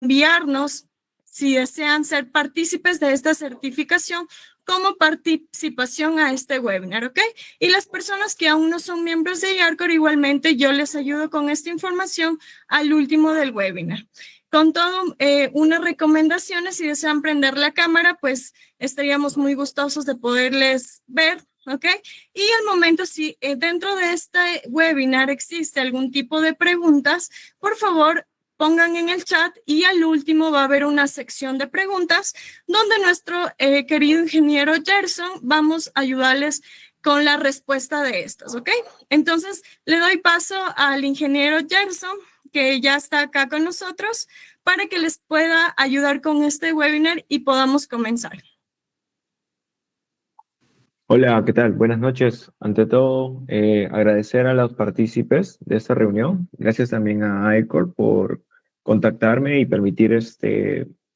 enviarnos si desean ser partícipes de esta certificación como participación a este webinar, ¿ok? Y las personas que aún no son miembros de IARCOR, igualmente yo les ayudo con esta información al último del webinar. Con todo, unas recomendaciones, si desean prender la cámara, pues estaríamos muy gustosos de poderles ver, ¿ok? Y al momento, si dentro de este webinar existe algún tipo de preguntas, por favor, pongan en el chat y al último va a haber una sección de preguntas donde nuestro querido ingeniero Gerson vamos a ayudarles con la respuesta de estas, ¿ok? Entonces, le doy paso al ingeniero Gerson, que ya está acá con nosotros, para que les pueda ayudar con este webinar y podamos comenzar. Hola, ¿qué tal? Buenas noches. Ante todo, agradecer a los partícipes de esta reunión. Gracias también a IARCOR por contactarme y permitir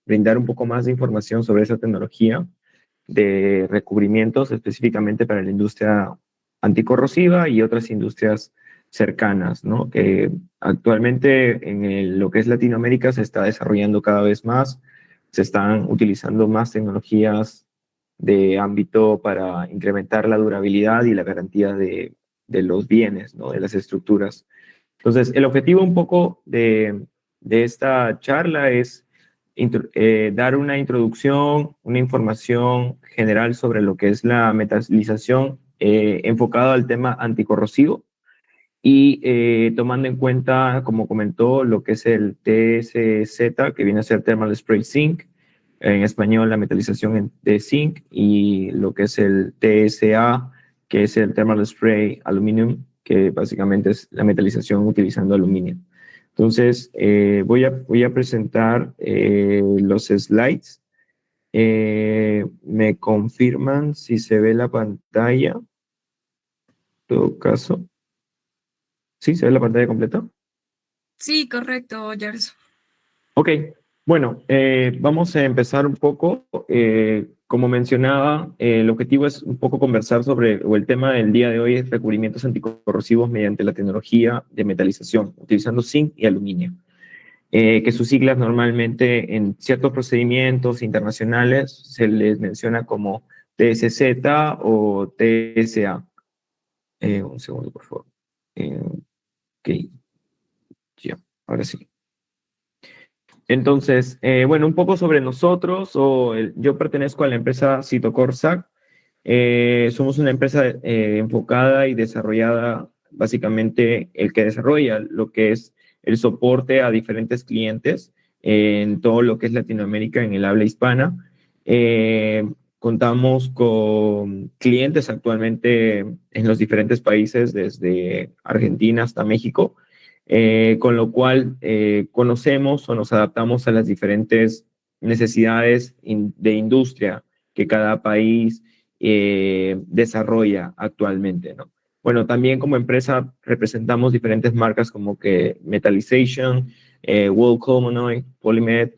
brindar un poco más de información sobre esa tecnología de recubrimientos específicamente para la industria anticorrosiva y otras industrias cercanas, ¿no? Que actualmente en lo que es Latinoamérica se está desarrollando cada vez más, se están utilizando más tecnologías de ámbito para incrementar la durabilidad y la garantía de los bienes, ¿no? De las estructuras. Entonces, el objetivo un poco de esta charla es dar una introducción, una información general sobre lo que es la metalización enfocado al tema anticorrosivo y tomando en cuenta, como comentó, lo que es el TSZ, que viene a ser Thermal Spray Zinc, en español la metalización de zinc, y lo que es el TSA, que es el Thermal Spray Aluminum, que básicamente es la metalización utilizando aluminio. Entonces, voy a presentar los slides. Me confirman si se ve la pantalla. En todo caso. ¿Sí? ¿Se ve la pantalla completa? Sí, correcto, Gerson. Ok, bueno, vamos a empezar un poco. Como mencionaba, el objetivo es un poco conversar sobre, o el tema del día de hoy es recubrimientos anticorrosivos mediante la tecnología de metalización, utilizando zinc y aluminio, que sus siglas normalmente en ciertos procedimientos internacionales se les menciona como TSZ o TSA. Un segundo, por favor. Ok, ya, ahora sí. Entonces, bueno, un poco sobre nosotros. Yo pertenezco a la empresa Cytocorsac. Somos una empresa enfocada y desarrollada, básicamente el que desarrolla lo que es el soporte a diferentes clientes en todo lo que es Latinoamérica, en el habla hispana. Contamos con clientes actualmente en los diferentes países, desde Argentina hasta México, con lo cual conocemos o nos adaptamos a las diferentes necesidades de industria que cada país desarrolla actualmente, ¿no? Bueno, también como empresa representamos diferentes marcas como que Metallization, World Colmonoid, Polymed,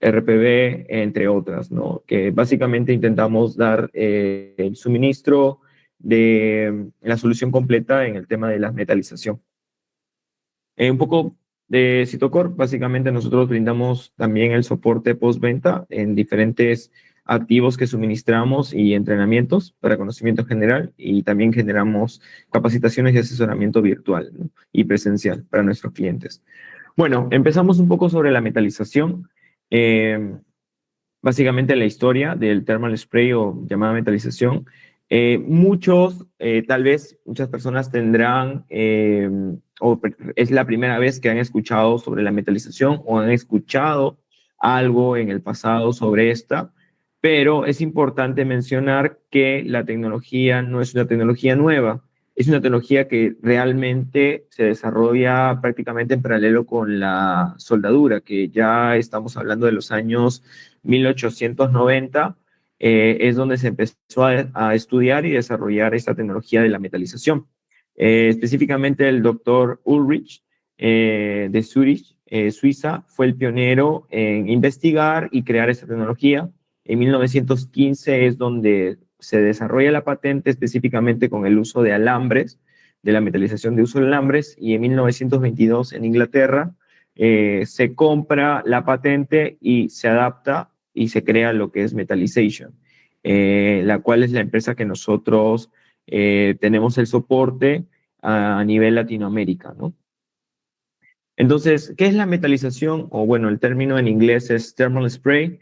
RPB, entre otras, ¿no? Que básicamente intentamos dar el suministro de la solución completa en el tema de la metalización. Un poco de Citocor, básicamente nosotros brindamos también el soporte postventa en diferentes activos que suministramos y entrenamientos para conocimiento general, y también generamos capacitaciones y asesoramiento virtual, ¿no? Y presencial para nuestros clientes. Bueno, empezamos un poco sobre la metalización. Básicamente la historia del thermal spray o llamada metalización. Tal vez muchas personas tendrán, o es la primera vez que han escuchado sobre la metalización o han escuchado algo en el pasado sobre esta, pero es importante mencionar que la tecnología no es una tecnología nueva, es una tecnología que realmente se desarrolla prácticamente en paralelo con la soldadura, que ya estamos hablando de los años 1890, es donde se empezó a estudiar y desarrollar esta tecnología de la metalización. Específicamente el doctor Ulrich de Zurich, Suiza, fue el pionero en investigar y crear esta tecnología. En 1915 es donde se desarrolla la patente específicamente con el uso de alambres, de la metalización de uso de alambres, y en 1922 en Inglaterra se compra la patente y se adapta y se crea lo que es Metallization, la cual es la empresa que nosotros tenemos el soporte a nivel Latinoamérica, ¿no? Entonces, ¿qué es la metalización? O bueno, el término en inglés es thermal spray.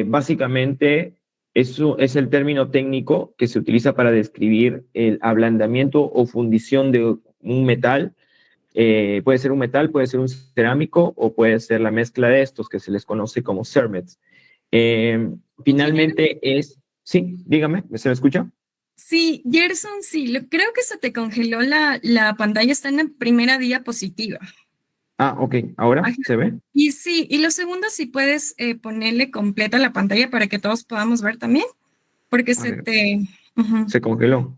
Básicamente, eso es el término técnico que se utiliza para describir el ablandamiento o fundición de un metal. Puede ser un metal, puede ser un cerámico o puede ser la mezcla de estos que se les conoce como cermets. Finalmente es... Sí, dígame, ¿se me escucha? Sí, Gerson, sí, creo que se te congeló la pantalla, está en la primera diapositiva. Ah, ok, ¿ahora Ajá. se ve? Y sí, y lo segundo, si puedes ponerle completa la pantalla para que todos podamos ver también, porque A se ver, te... Ujú. se congeló.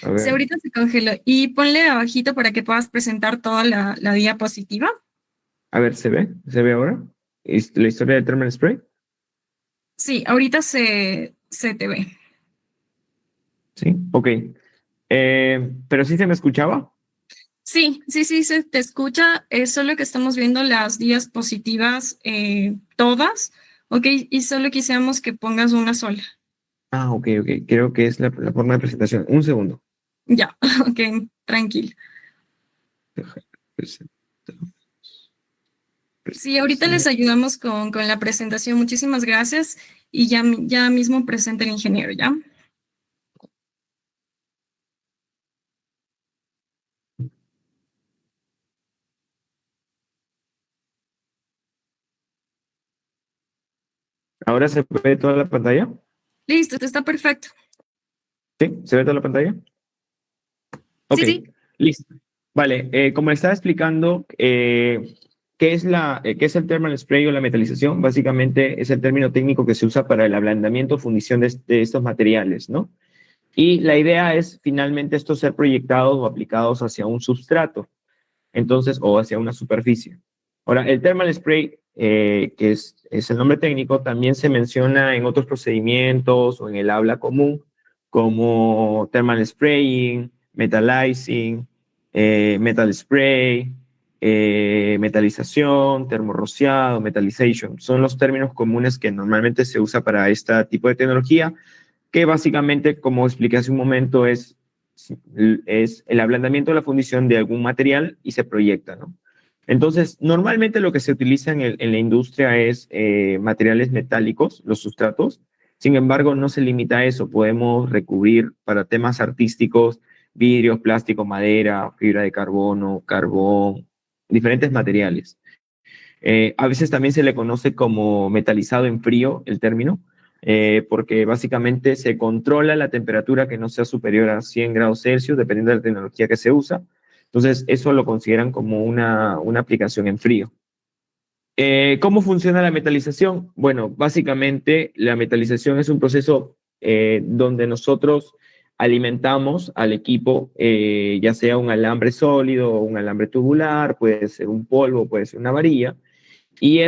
A Sí, ver, ahorita se congeló. Y ponle abajito para que puedas presentar toda la diapositiva. a ver, ¿se ve? ¿Se ve ahora? ¿Es la historia de thermal spray? Sí, ahorita se te ve. Sí, ok. ¿Pero sí se me escuchaba? Sí, sí, sí, se te escucha. Es solo que estamos viendo las diapositivas todas, ¿ok? Y solo quisiéramos que pongas una sola. Ah, ok, ok. Creo que es la forma de presentación. Un segundo. Ya, ok, tranquilo. Deja presentar, Sí, ahorita les presentación. ayudamos con la presentación. Muchísimas gracias. Y ya mismo presenta el ingeniero, ¿ya? ¿Ahora se ve toda la pantalla? Listo, está perfecto. ¿Sí? ¿Se ve toda la pantalla? Sí, Ok, sí. listo. Vale, como estaba explicando, ¿qué es el thermal spray o la metalización? Básicamente es el término técnico que se usa para el ablandamiento o fundición de estos materiales, ¿no? Y la idea es finalmente estos ser proyectados o aplicados hacia un substrato, entonces, o hacia una superficie. Ahora, el thermal spray, que es el nombre técnico, también se menciona en otros procedimientos o en el habla común, como thermal spraying, metallizing, metal spray, metalización, termorrociado, metallization. Son los términos comunes que normalmente se usa para este tipo de tecnología, que básicamente, como expliqué hace un momento, es el ablandamiento o la fundición de algún material y se proyecta, ¿no? Entonces, normalmente lo que se utiliza en la industria es materiales metálicos, los sustratos. Sin embargo, no se limita a eso. Podemos recubrir para temas artísticos vidrios, plástico, madera, fibra de carbono, carbón, diferentes materiales. A veces también se le conoce como metalizado en frío el término, porque básicamente se controla la temperatura que no sea superior a 100 grados Celsius, dependiendo de la tecnología que se usa. Entonces, eso lo consideran como una aplicación en frío. ¿Cómo funciona la metalización? Bueno, básicamente la metalización es un proceso donde nosotros alimentamos al equipo, ya sea un alambre sólido o un alambre tubular, puede ser un polvo, puede ser una varilla, y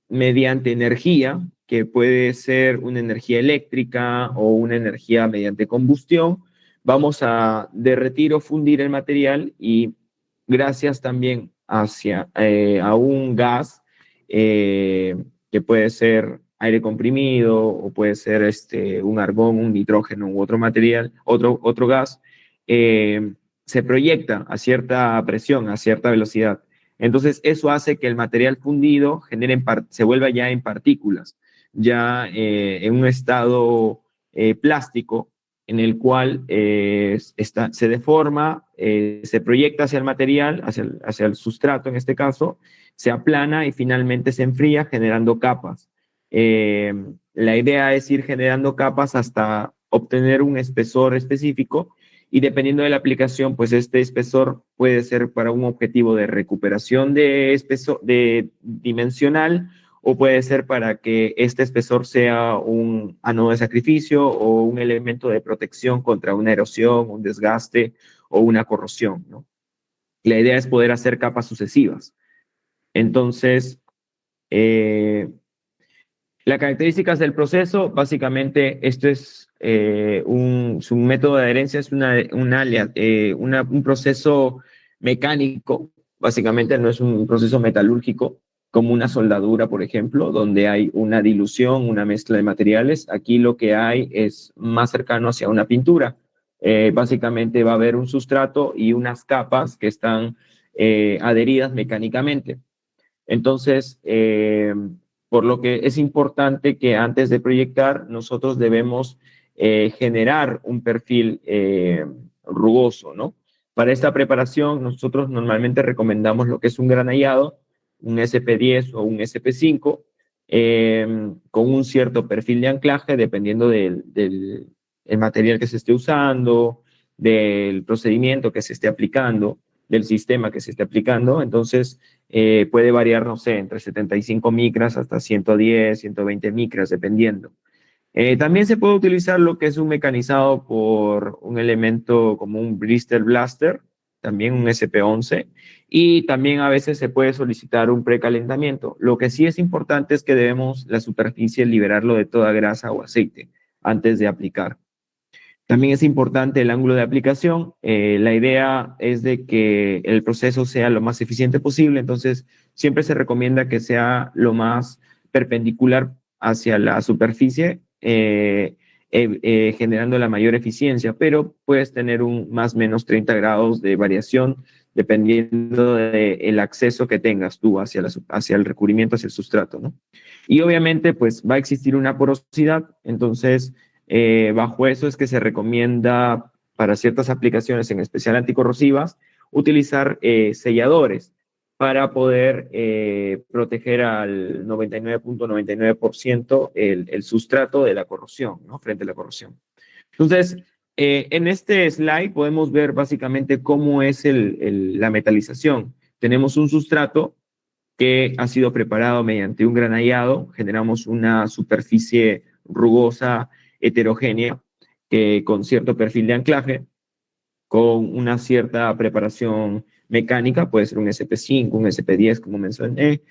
mediante energía, que puede ser una energía eléctrica o una energía mediante combustión, vamos a derretir o fundir el material y gracias también a un gas que puede ser aire comprimido o puede ser un argón, un nitrógeno u otro material, otro gas, se proyecta a cierta presión, a cierta velocidad. Entonces, eso hace que el material fundido se vuelva ya en partículas, ya en un estado plástico en el cual se deforma, se proyecta hacia el material, hacia el sustrato en este caso, se aplana y finalmente se enfría generando capas. La idea es ir generando capas hasta obtener un espesor específico y dependiendo de la aplicación, pues este espesor puede ser para un objetivo de recuperación de dimensional o puede ser para que este espesor sea un anodo de sacrificio o un elemento de protección contra una erosión, un desgaste o una corrosión, ¿no? La idea es poder hacer capas sucesivas. Entonces, las características del proceso, básicamente, esto es su método de adherencia es un proceso mecánico, Básicamente no es un proceso metalúrgico como una soldadura, por ejemplo, donde hay una dilución, una mezcla de materiales. Aquí lo que hay es más cercano hacia una pintura. Básicamente va a haber un sustrato y unas capas que están adheridas mecánicamente. Entonces, por lo que es importante que antes de proyectar, nosotros debemos generar un perfil rugoso, ¿no? Para esta preparación, nosotros normalmente recomendamos lo que es un granallado, un SP10 o un SP5, con un cierto perfil de anclaje, dependiendo del el material que se esté usando, del procedimiento que se esté aplicando, del sistema que se esté aplicando. Entonces, puede variar, no sé, entre 75 micras hasta 110, 120 micras, dependiendo. También se puede utilizar lo que es un mecanizado por un elemento como un Bristol Blaster, también un SP11, y también a veces se puede solicitar un precalentamiento. Lo que sí es importante es que debemos la superficie liberarlo de toda grasa o aceite antes de aplicar. También es importante el ángulo de aplicación. La idea es de que el proceso sea lo más eficiente posible, entonces siempre se recomienda que sea lo más perpendicular hacia la superficie, generando la mayor eficiencia, pero puedes tener un más o menos 30 grados de variación dependiendo del acceso que tengas tú hacia el recubrimiento, hacia el sustrato, ¿no? Y obviamente, pues va a existir una porosidad, entonces bajo eso es que se recomienda para ciertas aplicaciones, en especial anticorrosivas, utilizar selladores para poder proteger al 99.99% el sustrato de la corrosión, ¿no? Frente a la corrosión. Entonces, en este slide podemos ver básicamente cómo es la metalización. Tenemos un sustrato que ha sido preparado mediante un granallado, generamos una superficie rugosa, heterogénea, con cierto perfil de anclaje, con una cierta preparación mecánica, puede ser un SP5, un SP10, como mencioné,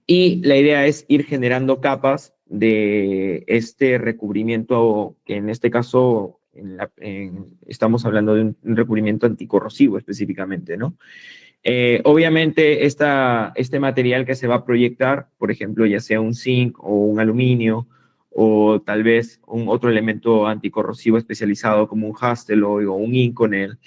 y la idea es ir generando capas de este recubrimiento, que en este caso estamos hablando de un recubrimiento anticorrosivo específicamente, ¿no? Obviamente, este material que se va a proyectar, por ejemplo, ya sea un zinc o un aluminio, o tal vez un otro elemento anticorrosivo especializado como un Hastelloy o un Inconel,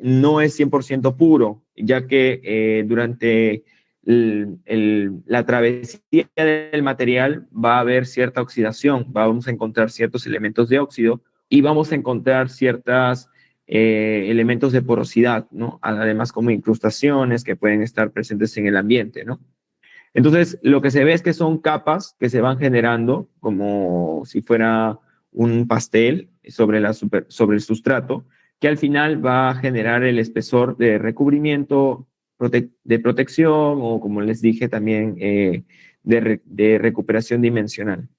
no es 100% puro, ya que durante la travesía del material va a haber cierta oxidación, vamos a encontrar ciertos elementos de óxido y vamos a encontrar ciertas elementos de porosidad, ¿no? Además como incrustaciones que pueden estar presentes en el ambiente, ¿no? Entonces, lo que se ve es que son capas que se van generando como si fuera un pastel sobre el sustrato, que al final va a generar el espesor de recubrimiento, de protección o, como les dije, también de recuperación dimensional.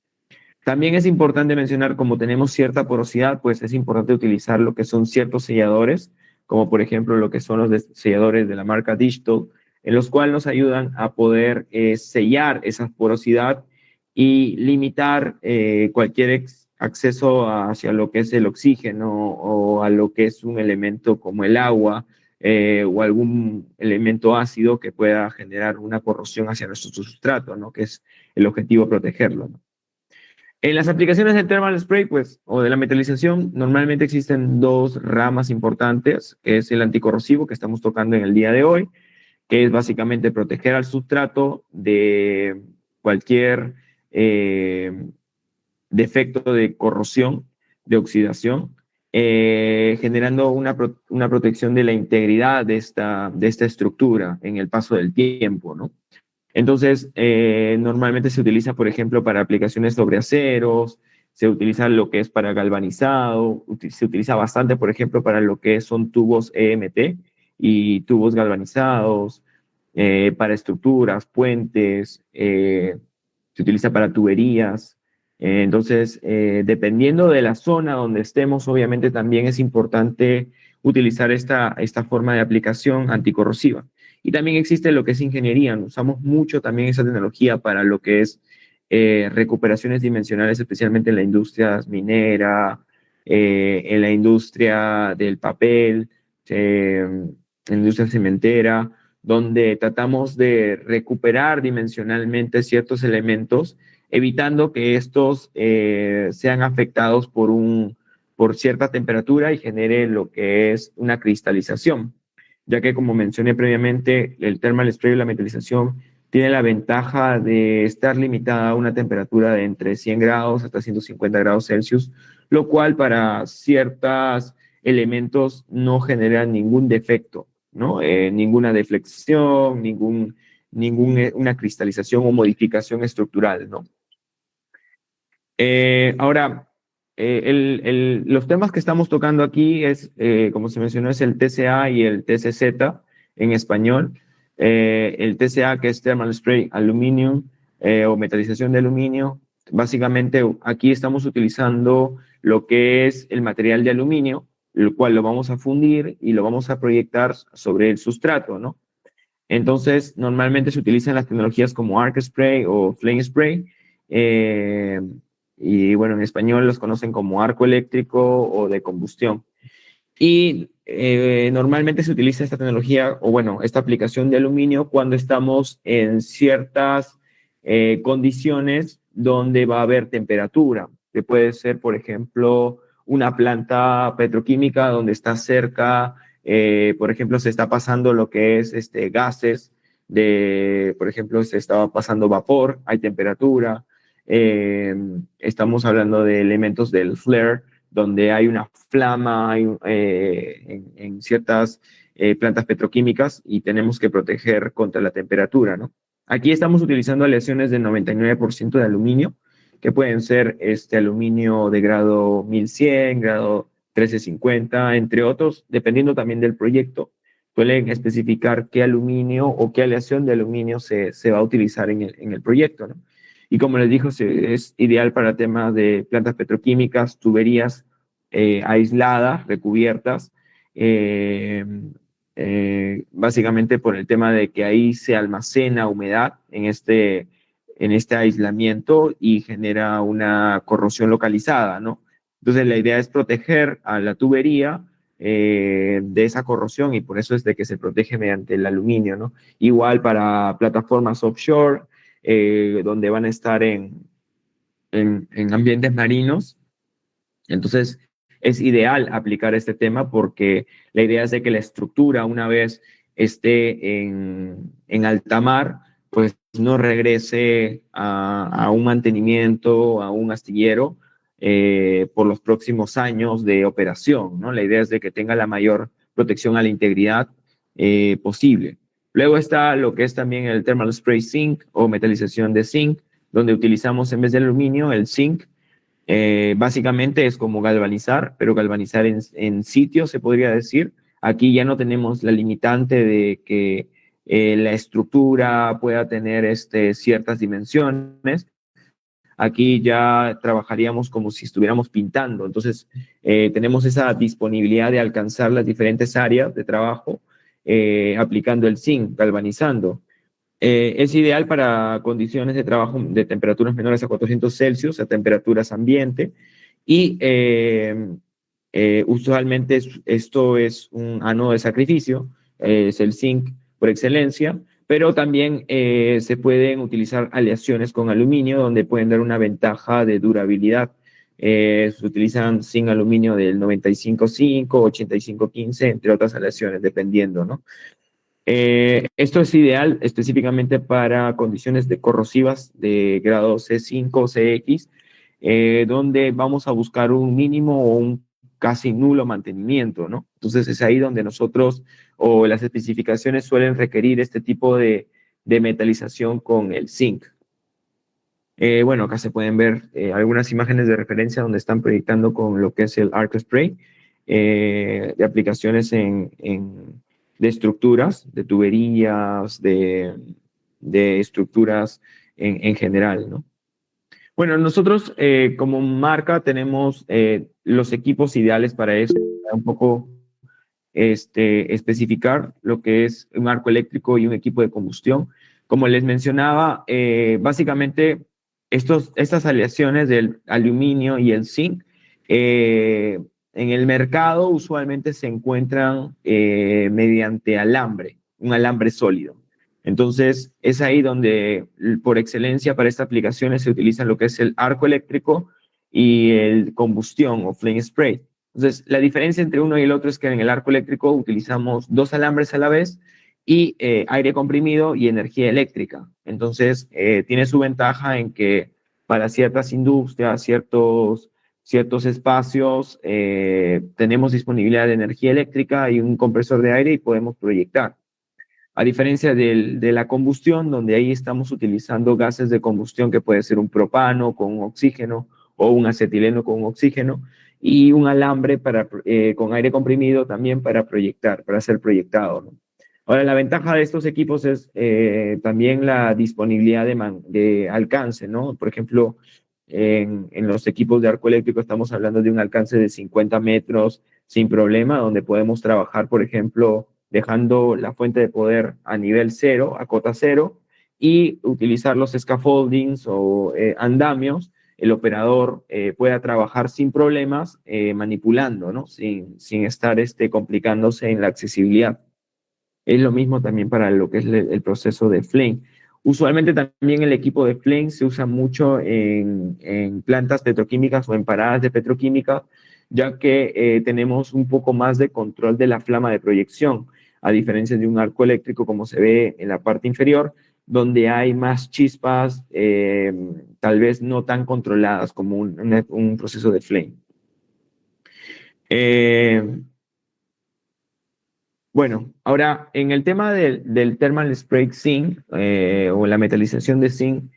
También es importante mencionar, como tenemos cierta porosidad, pues es importante utilizar lo que son ciertos selladores, como por ejemplo lo que son los selladores de la marca Digital, en los cuales nos ayudan a poder sellar esa porosidad y limitar cualquier acceso hacia lo que es el oxígeno o a lo que es un elemento como el agua o algún elemento ácido que pueda generar una corrosión hacia nuestro sustrato, ¿no? Que es el objetivo protegerlo, ¿no? En las aplicaciones de thermal spray, pues, o de la metalización, normalmente existen dos ramas importantes, que es el anticorrosivo que estamos tocando en el día de hoy, que es básicamente proteger al sustrato de cualquier defecto de corrosión, de oxidación, generando una protección de la integridad de esta estructura en el paso del tiempo, ¿no? Entonces, normalmente se utiliza, por ejemplo, para aplicaciones sobre aceros, se utiliza lo que es para galvanizado, se utiliza bastante, por ejemplo, para lo que son tubos EMT y tubos galvanizados, para estructuras, puentes, se utiliza para tuberías. Entonces, dependiendo de la zona donde estemos, obviamente también es importante utilizar esta forma de aplicación anticorrosiva. Y también existe lo que es ingeniería. Usamos mucho también esa tecnología para lo que es recuperaciones dimensionales, especialmente en la industria minera, en la industria del papel, en la industria cementera, donde tratamos de recuperar dimensionalmente ciertos elementos, evitando que estos sean afectados por cierta temperatura y genere lo que es una cristalización, ya que como mencioné previamente, el thermal spray y la metalización tiene la ventaja de estar limitada a una temperatura de entre 100 grados hasta 150 grados Celsius, lo cual para ciertos elementos no genera ningún defecto, ¿no? Ninguna deflexión, una cristalización o modificación estructural, ¿no? Ahora, los temas que estamos tocando aquí es, como se mencionó, es el TCA y el TCZ en español. El TCA, que es Thermal Spray Aluminum o metalización de aluminio. Básicamente, aquí estamos utilizando lo que es el material de aluminio, el cual lo vamos a fundir y lo vamos a proyectar sobre el sustrato, ¿no? Entonces, normalmente se utilizan las tecnologías como Arc Spray o Flame Spray. Y bueno, en español los conocen como arco eléctrico o de combustión. Y normalmente se utiliza esta tecnología, o bueno, esta aplicación de aluminio cuando estamos en ciertas condiciones donde va a haber temperatura, que puede ser, por ejemplo, una planta petroquímica donde está cerca, por ejemplo, se está pasando lo que es gases, por ejemplo, se estaba pasando vapor, hay temperatura. Estamos hablando de elementos del flare, donde hay una flama en ciertas plantas petroquímicas y tenemos que proteger contra la temperatura, ¿no? Aquí estamos utilizando aleaciones de 99% de aluminio, que pueden ser aluminio de grado 1100, grado 1350, entre otros, dependiendo también del proyecto. Suelen especificar qué aluminio o qué aleación de aluminio se va a utilizar en el proyecto, ¿no? Y como les dijo, es ideal para temas de plantas petroquímicas, tuberías aisladas, recubiertas, básicamente por el tema de que ahí se almacena humedad en este aislamiento y genera una corrosión localizada, ¿no? Entonces la idea es proteger a la tubería de esa corrosión y por eso es de que se protege mediante el aluminio, ¿no? Igual para plataformas offshore, donde van a estar en ambientes marinos. Entonces, es ideal aplicar este tema porque la idea es de que la estructura, una vez esté en alta mar, pues no regrese a un mantenimiento, a un astillero por los próximos años de operación, ¿no? La idea es de que tenga la mayor protección a la integridad posible. Luego está lo que es también el Thermal Spray Zinc o metalización de zinc, donde utilizamos en vez del aluminio el zinc. Básicamente es como galvanizar, pero galvanizar en sitio, se podría decir. Aquí ya no tenemos la limitante de que la estructura pueda tener ciertas dimensiones. Aquí ya trabajaríamos como si estuviéramos pintando. Entonces, tenemos esa disponibilidad de alcanzar las diferentes áreas de trabajo aplicando el zinc, galvanizando. Es ideal para condiciones de trabajo de temperaturas menores a 400 Celsius, a temperaturas ambiente, y usualmente esto es un anodo de sacrificio, es el zinc por excelencia, pero también se pueden utilizar aleaciones con aluminio donde pueden dar una ventaja de durabilidad. Se utilizan zinc aluminio del 95.5, 85.15, entre otras aleaciones, dependiendo, ¿no? Esto es ideal específicamente para condiciones de corrosivas de grado C5 o CX, donde vamos a buscar un mínimo o un casi nulo mantenimiento, ¿no? Entonces es ahí donde nosotros o las especificaciones suelen requerir este tipo de metalización con el zinc. Bueno, acá se pueden ver algunas imágenes de referencia donde están proyectando con lo que es el Arc Spray de aplicaciones de estructuras, de tuberías, de estructuras en general, ¿no? Bueno, nosotros como marca tenemos los equipos ideales para eso, para un poco especificar lo que es un arco eléctrico y un equipo de combustión. Como les mencionaba, básicamente estas aleaciones del aluminio y el zinc en el mercado usualmente se encuentran mediante alambre, un alambre sólido. Entonces, es ahí donde por excelencia para estas aplicaciones se utilizan lo que es el arco eléctrico y el combustión o flame spray. Entonces, la diferencia entre uno y el otro es que en el arco eléctrico utilizamos dos alambres a la vez y aire comprimido y energía eléctrica. Entonces, tiene su ventaja en que para ciertas industrias, ciertos espacios, tenemos disponibilidad de energía eléctrica y un compresor de aire y podemos proyectar. A diferencia de la combustión, donde ahí estamos utilizando gases de combustión que puede ser un propano con un oxígeno o un acetileno con un oxígeno y un alambre con aire comprimido también para proyectar, para ser proyectado, ¿no? Ahora, la ventaja de estos equipos es también la disponibilidad de alcance, ¿no? Por ejemplo, en los equipos de arco eléctrico estamos hablando de un alcance de 50 metros sin problema, donde podemos trabajar, por ejemplo, dejando la fuente de poder a nivel cero, a cota cero, y utilizar los scaffoldings o andamios, el operador pueda trabajar sin problemas, manipulando, ¿no? Sin estar complicándose en la accesibilidad. Es lo mismo también para lo que es el proceso de flame. Usualmente también el equipo de flame se usa mucho en plantas petroquímicas o en paradas de petroquímica, ya que tenemos un poco más de control de la flama de proyección, a diferencia de un arco eléctrico como se ve en la parte inferior, donde hay más chispas, tal vez no tan controladas como un proceso de flame. Bueno, ahora en el tema del thermal spray zinc o la metalización de zinc,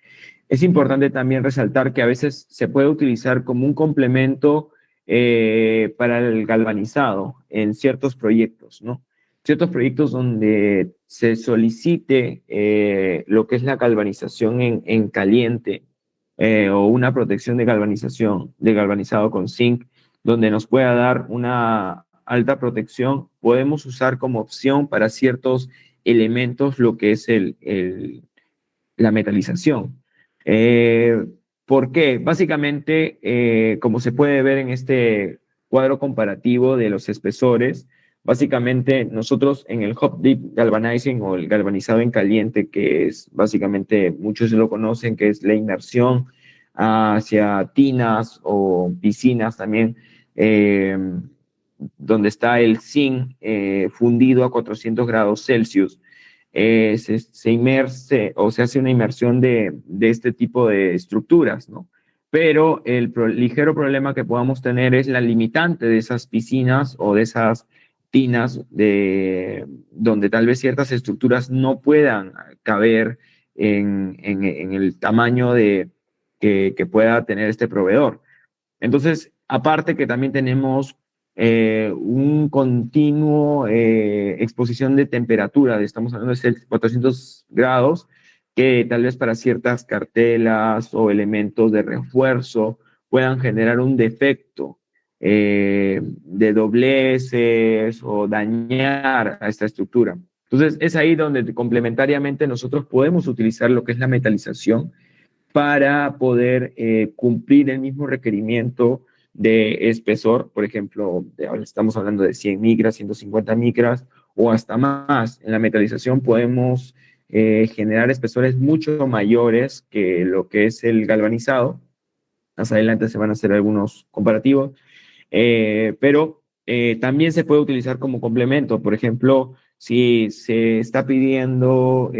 es importante también resaltar que a veces se puede utilizar como un complemento para el galvanizado en ciertos proyectos, ¿no? Ciertos proyectos donde se solicite lo que es la galvanización en caliente o una protección de galvanizado con zinc, donde nos pueda dar una alta protección, podemos usar como opción para ciertos elementos lo que es la metalización. ¿Por qué? Básicamente, como se puede ver en este cuadro comparativo de los espesores, básicamente nosotros en el hot dip galvanizing o el galvanizado en caliente, que es básicamente, muchos lo conocen, que es la inmersión hacia tinas o piscinas también, donde está el zinc fundido a 400 grados Celsius. Se inmerse o se hace una inmersión de este tipo de estructuras, ¿no? Pero el ligero problema que podamos tener es la limitante de esas piscinas o de esas tinas donde tal vez ciertas estructuras no puedan caber en el tamaño que pueda tener este proveedor. Entonces, aparte que también tenemos un continuo exposición de temperatura, estamos hablando de 400 grados, que tal vez para ciertas cartelas o elementos de refuerzo puedan generar un defecto de dobleces o dañar a esta estructura. Entonces, es ahí donde complementariamente nosotros podemos utilizar lo que es la metalización para poder cumplir el mismo requerimiento de espesor. Por ejemplo, ahora estamos hablando de 100 micras, 150 micras o hasta más. En la metalización podemos generar espesores mucho mayores que lo que es el galvanizado. Más adelante se van a hacer algunos comparativos, pero también se puede utilizar como complemento. Por ejemplo, si se está pidiendo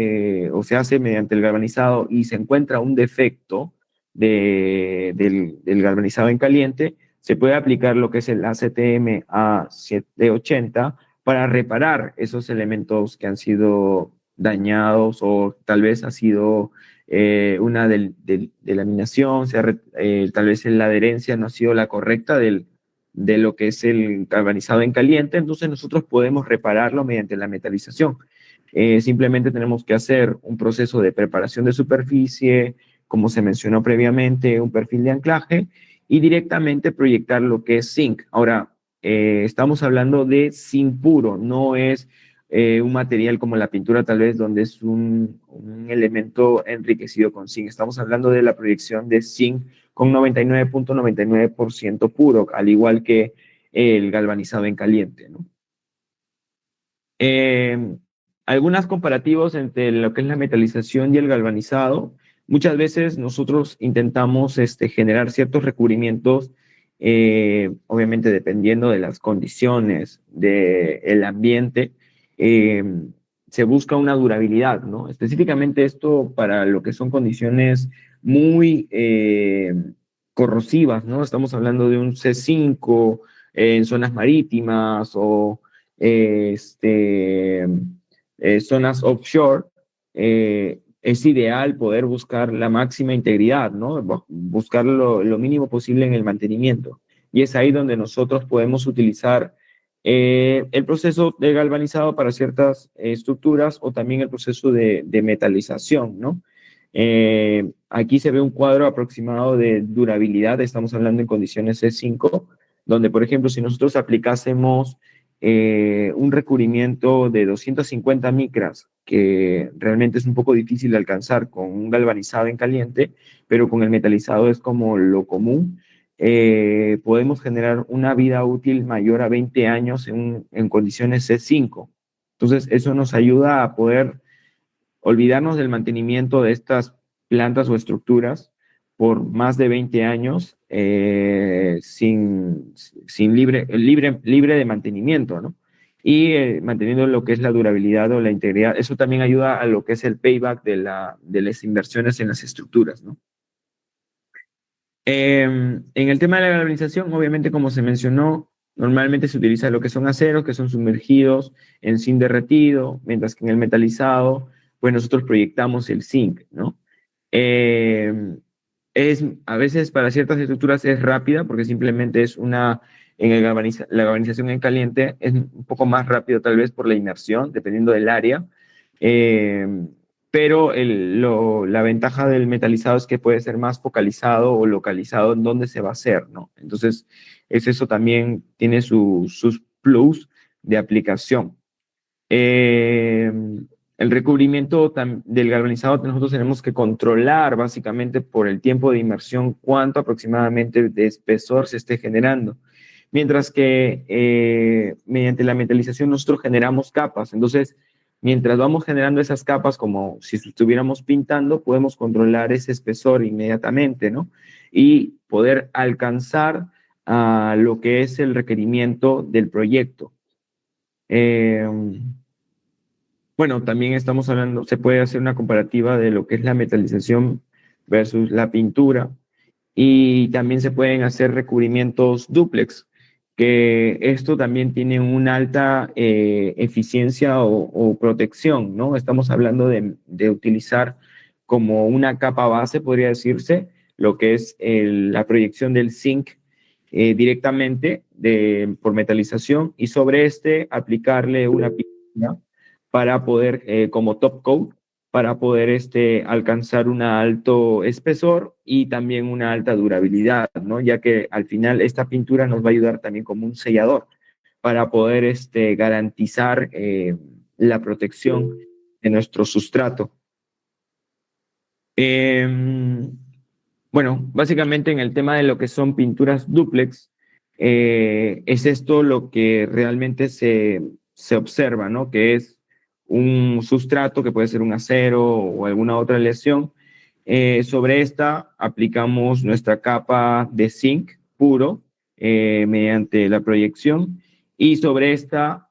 o se hace mediante el galvanizado y se encuentra un defecto del galvanizado en caliente, se puede aplicar lo que es el ACTM A780 para reparar esos elementos que han sido dañados o tal vez ha sido una delaminación, tal vez la adherencia no ha sido la correcta de lo que es el galvanizado en caliente, entonces nosotros podemos repararlo mediante la metalización. Simplemente tenemos que hacer un proceso de preparación de superficie, como se mencionó previamente, un perfil de anclaje y directamente proyectar lo que es zinc. Ahora, estamos hablando de zinc puro, no es un material como la pintura tal vez donde es un elemento enriquecido con zinc. Estamos hablando de la proyección de zinc con 99.99% puro, al igual que el galvanizado en caliente, ¿no? Algunos comparativos entre lo que es la metalización y el galvanizado. Muchas veces nosotros intentamos generar ciertos recubrimientos, obviamente dependiendo de las condiciones del ambiente, eh, se busca una durabilidad, ¿no? Específicamente esto para lo que son condiciones muy corrosivas, ¿no? Estamos hablando de un C5 en zonas marítimas o zonas offshore. Es ideal poder buscar la máxima integridad, ¿no? Buscar lo mínimo posible en el mantenimiento. Y es ahí donde nosotros podemos utilizar el proceso de galvanizado para ciertas estructuras o también el proceso de metalización, ¿no? Aquí se ve un cuadro aproximado de durabilidad, estamos hablando en condiciones C5, donde, por ejemplo, si nosotros aplicásemos un recubrimiento de 250 micras, que realmente es un poco difícil de alcanzar con un galvanizado en caliente, pero con el metalizado es como lo común, podemos generar una vida útil mayor a 20 años en condiciones C5. Entonces, eso nos ayuda a poder olvidarnos del mantenimiento de estas plantas o estructuras por más de 20 años sin libre de mantenimiento, ¿no? Y manteniendo lo que es la durabilidad o la integridad. Eso también ayuda a lo que es el payback de las inversiones en las estructuras, ¿no? En el tema de la galvanización, obviamente, como se mencionó, normalmente se utiliza lo que son aceros, que son sumergidos en zinc derretido, mientras que en el metalizado, pues nosotros proyectamos el zinc, ¿no? A veces para ciertas estructuras es rápida, porque simplemente es la galvanización en caliente es un poco más rápido tal vez por la inmersión, dependiendo del área. Eh, pero la ventaja del metalizado es que puede ser más focalizado o localizado en dónde se va a hacer, ¿no? Entonces, eso también tiene sus plus de aplicación. El recubrimiento del galvanizado nosotros tenemos que controlar básicamente por el tiempo de inmersión cuánto aproximadamente de espesor se esté generando. Mientras que mediante la metalización nosotros generamos capas. Entonces, mientras vamos generando esas capas como si estuviéramos pintando, podemos controlar ese espesor inmediatamente, ¿no? Y poder alcanzar a lo que es el requerimiento del proyecto. Bueno, también estamos hablando, se puede hacer una comparativa de lo que es la metalización versus la pintura y también se pueden hacer recubrimientos dúplex, que esto también tiene una alta eficiencia o protección, ¿no? Estamos hablando de utilizar como una capa base, podría decirse, lo que es la proyección del zinc directamente por metalización y sobre aplicarle una pintura para poder, como top coat, para poder alcanzar un alto espesor y también una alta durabilidad, ¿no? Ya que al final esta pintura nos va a ayudar también como un sellador para poder garantizar la protección de nuestro sustrato. Bueno, básicamente en el tema de lo que son pinturas dúplex, es esto lo que realmente se observa, ¿no? Que es un sustrato que puede ser un acero o alguna otra aleación. Sobre esta aplicamos nuestra capa de zinc puro mediante la proyección y sobre esta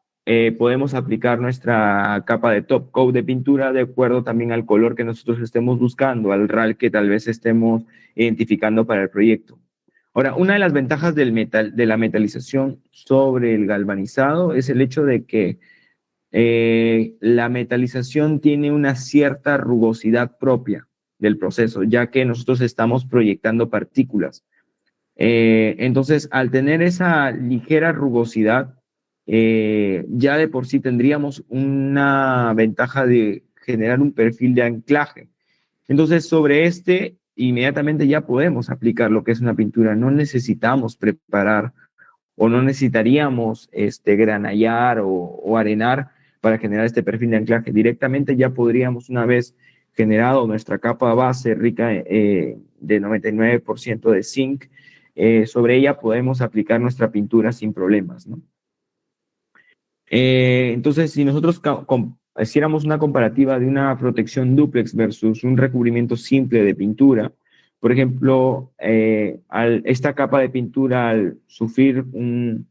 podemos aplicar nuestra capa de top coat de pintura de acuerdo también al color que nosotros estemos buscando, al RAL que tal vez estemos identificando para el proyecto. Ahora, una de las ventajas de la metalización sobre el galvanizado es el hecho de que la metalización tiene una cierta rugosidad propia del proceso, ya que nosotros estamos proyectando partículas. Entonces, al tener esa ligera rugosidad, ya de por sí tendríamos una ventaja de generar un perfil de anclaje. Entonces, sobre inmediatamente ya podemos aplicar lo que es una pintura. No necesitamos preparar o no necesitaríamos granallar o arenar para generar este perfil de anclaje. Directamente ya podríamos, una vez generado nuestra capa base rica de 99% de zinc, sobre ella podemos aplicar nuestra pintura sin problemas, ¿no? Entonces, si nosotros hiciéramos una comparativa de una protección dúplex versus un recubrimiento simple de pintura, por ejemplo, esta capa de pintura al sufrir un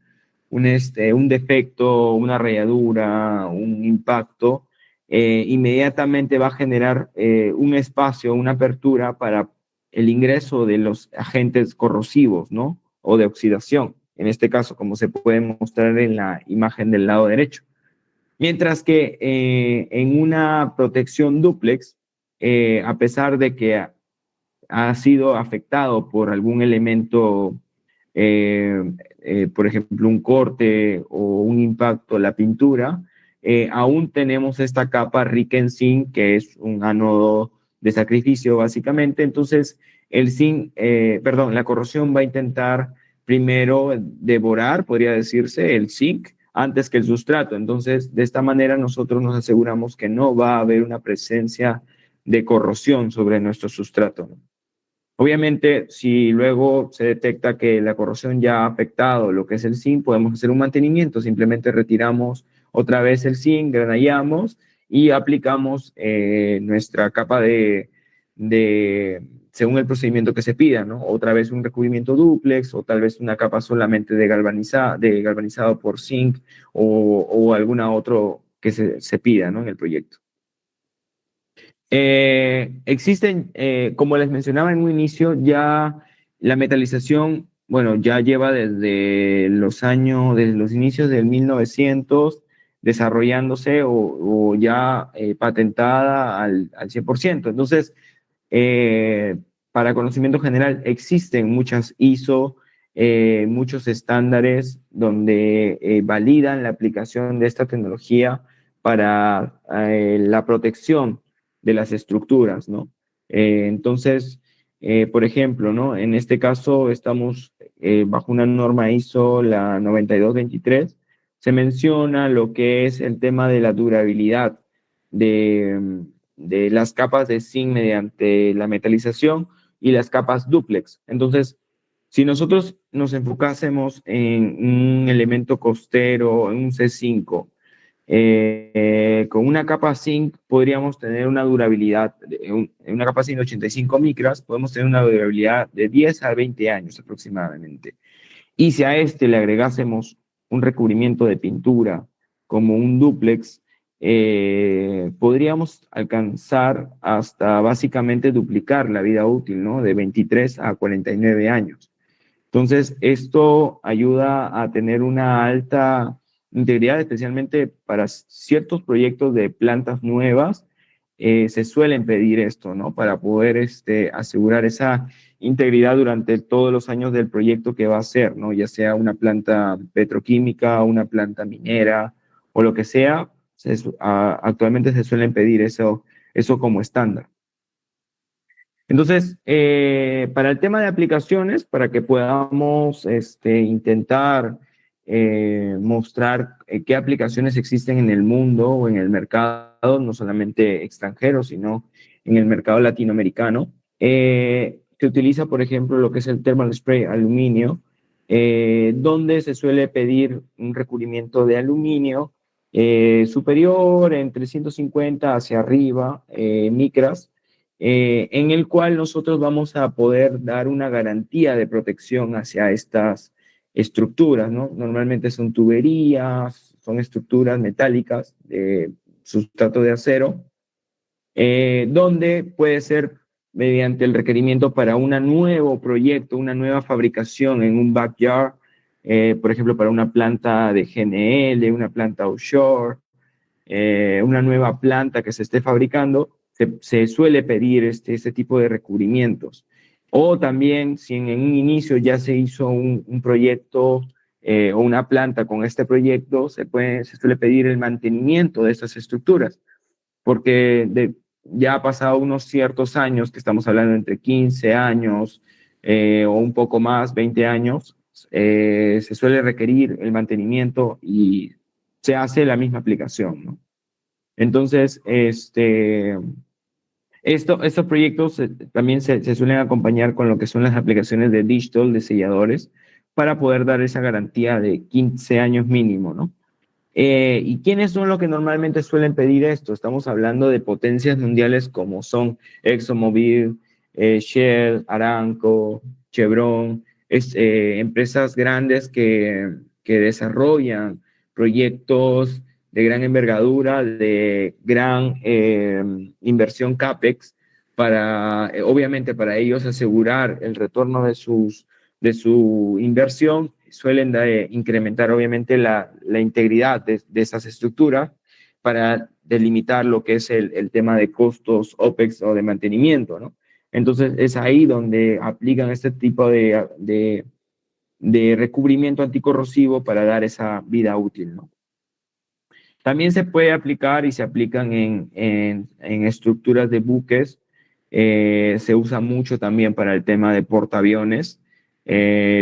defecto, una rayadura, un impacto, inmediatamente va a generar un espacio, una apertura para el ingreso de los agentes corrosivos, ¿no? O de oxidación, en este caso, como se puede mostrar en la imagen del lado derecho. Mientras que en una protección dúplex, a pesar de que ha sido afectado por algún elemento, por ejemplo, un corte o un impacto, la pintura, aún tenemos esta capa rica en zinc, que es un ánodo de sacrificio, básicamente. Entonces, la corrosión va a intentar primero devorar, podría decirse, el zinc antes que el sustrato. Entonces, de esta manera nosotros nos aseguramos que no va a haber una presencia de corrosión sobre nuestro sustrato. Obviamente, si luego se detecta que la corrosión ya ha afectado lo que es el zinc, podemos hacer un mantenimiento. Simplemente retiramos otra vez el zinc, granallamos y aplicamos nuestra capa según el procedimiento que se pida, ¿no? Otra vez un recubrimiento dúplex o tal vez una capa solamente de galvanizado por zinc o alguna otro que se pida, ¿no? En el proyecto. Existen, como les mencionaba en un inicio, ya la metalización, bueno, ya lleva desde los inicios del 1900 desarrollándose o ya patentada al 100%. Entonces, para conocimiento general, existen muchas ISO, muchos estándares donde validan la aplicación de esta tecnología para la protección de las estructuras, ¿no? Entonces, por ejemplo, ¿no? En este caso estamos bajo una norma ISO, la 9223, se menciona lo que es el tema de la durabilidad de las capas de zinc mediante la metalización y las capas dúplex. Entonces, si nosotros nos enfocásemos en un elemento costero, en un C5, con una capa zinc podríamos tener una durabilidad, en una capa zinc de 85 micras, podemos tener una durabilidad de 10 a 20 años aproximadamente. Y si a este le agregásemos un recubrimiento de pintura como un dúplex, podríamos alcanzar hasta básicamente duplicar la vida útil, ¿no? De 23 a 49 años. Entonces, esto ayuda a tener una alta integridad, especialmente para ciertos proyectos de plantas nuevas. Se suelen pedir esto, ¿no? Para poder asegurar esa integridad durante todos los años del proyecto que va a ser, ¿no? Ya sea una planta petroquímica, una planta minera o lo que sea, actualmente se suelen pedir eso como estándar. Entonces, para el tema de aplicaciones, para que podamos intentar mostrar qué aplicaciones existen en el mundo o en el mercado, no solamente extranjero, sino en el mercado latinoamericano, se utiliza, por ejemplo, lo que es el thermal spray aluminio, donde se suele pedir un recubrimiento de aluminio superior entre 150 hacia arriba micras, en el cual nosotros vamos a poder dar una garantía de protección hacia estas estructuras, ¿no? Normalmente son tuberías, son estructuras metálicas de sustrato de acero, donde puede ser mediante el requerimiento para un nuevo proyecto, una nueva fabricación en un backyard, por ejemplo, para una planta de GNL, una planta offshore, una nueva planta que se esté fabricando, se suele pedir este tipo de recubrimientos. O también, si en un inicio ya se hizo un proyecto o una planta con este proyecto, se suele pedir el mantenimiento de estas estructuras, porque ya ha pasado unos ciertos años, que estamos hablando entre 15 años o un poco más, 20 años, se suele requerir el mantenimiento y se hace la misma aplicación, ¿no? Entonces, Estos proyectos también se suelen acompañar con lo que son las aplicaciones de digital, de selladores, para poder dar esa garantía de 15 años mínimo, ¿no? ¿Y quiénes son los que normalmente suelen pedir esto? Estamos hablando de potencias mundiales como son ExxonMobil, Shell, Aramco, Chevron, empresas grandes que desarrollan proyectos de gran envergadura, de gran inversión CAPEX, para, obviamente para ellos asegurar el retorno de su inversión, suelen incrementar obviamente la integridad de esas estructuras para delimitar lo que es el tema de costos OPEX o de mantenimiento, ¿no? Entonces es ahí donde aplican este tipo de recubrimiento anticorrosivo para dar esa vida útil, ¿no? También se puede aplicar y se aplican en estructuras de buques. Se usa mucho también para el tema de portaaviones.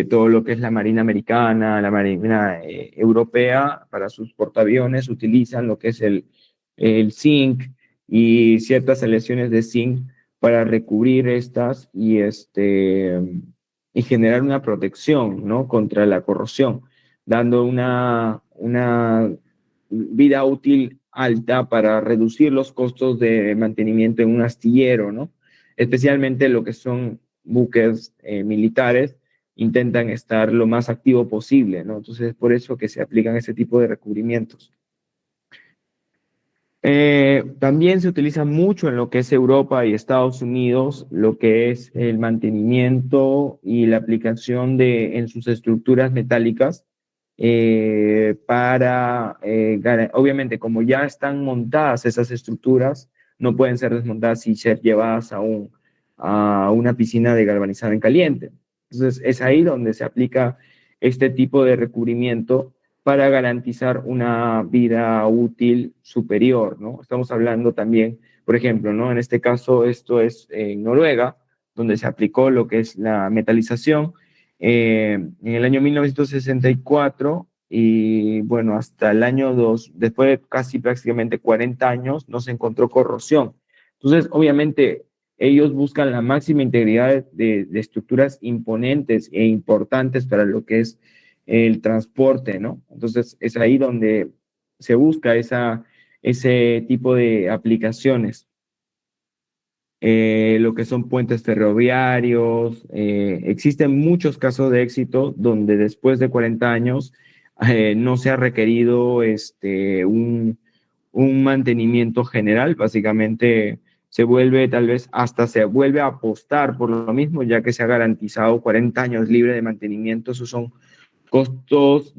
Todo lo que es la Marina Americana, la Marina Europea, para sus portaaviones utilizan lo que es el zinc y ciertas aleaciones de zinc para recubrir estas y generar una protección, ¿no?, contra la corrosión, dando una vida útil alta para reducir los costos de mantenimiento en un astillero, ¿no? Especialmente lo que son buques militares, intentan estar lo más activo posible, ¿no? Entonces es por eso que se aplican ese tipo de recubrimientos. También se utiliza mucho en lo que es Europa y Estados Unidos, lo que es el mantenimiento y la aplicación en sus estructuras metálicas obviamente, como ya están montadas esas estructuras, no pueden ser desmontadas y ser llevadas a una piscina de galvanizado en caliente. Entonces, es ahí donde se aplica este tipo de recubrimiento para garantizar una vida útil superior, ¿no? Estamos hablando también, por ejemplo, ¿no?, en este caso, esto es en Noruega, donde se aplicó lo que es la metalización en el año 1964 y bueno, hasta el año 2, después de casi prácticamente 40 años, no se encontró corrosión. Entonces, obviamente, ellos buscan la máxima integridad de estructuras imponentes e importantes para lo que es el transporte, ¿no? Entonces, es ahí donde se busca ese tipo de aplicaciones. Lo que son puentes ferroviarios. Existen muchos casos de éxito donde después de 40 años no se ha requerido un mantenimiento general. Básicamente se vuelve a apostar por lo mismo, ya que se ha garantizado 40 años libre de mantenimiento. Esos son costos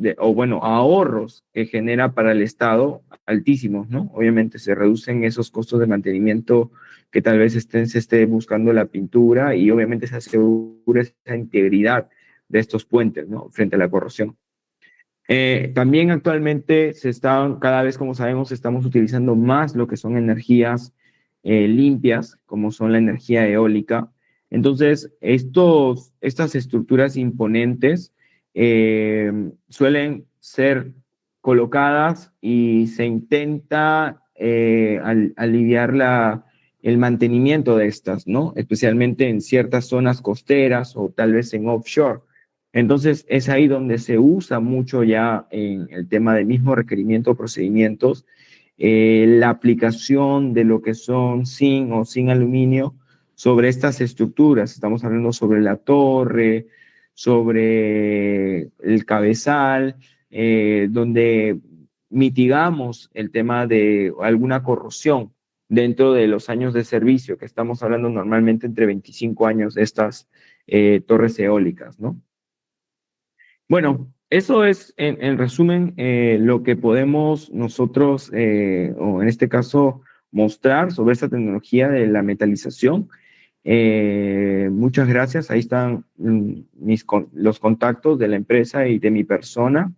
ahorros que genera para el Estado altísimos, ¿no? Obviamente se reducen esos costos de mantenimiento que tal vez se esté buscando la pintura y obviamente se asegura esa integridad de estos puentes, ¿no?, frente a la corrosión. También actualmente cada vez, como sabemos, estamos utilizando más lo que son energías limpias, como son la energía eólica. Entonces, estas estructuras imponentes suelen ser colocadas y se intenta aliviar el mantenimiento de estas, ¿no?, especialmente en ciertas zonas costeras o tal vez en offshore. Entonces, es ahí donde se usa mucho ya en el tema del mismo requerimiento o procedimientos, la aplicación de lo que son zinc o zinc aluminio sobre estas estructuras. Estamos hablando sobre la torre, sobre el cabezal, donde mitigamos el tema de alguna corrosión dentro de los años de servicio, que estamos hablando normalmente entre 25 años de estas torres eólicas, ¿no? Bueno, eso es en resumen lo que podemos nosotros, o en este caso, mostrar sobre esta tecnología de la metalización. Muchas gracias. Ahí están los contactos de la empresa y de mi persona.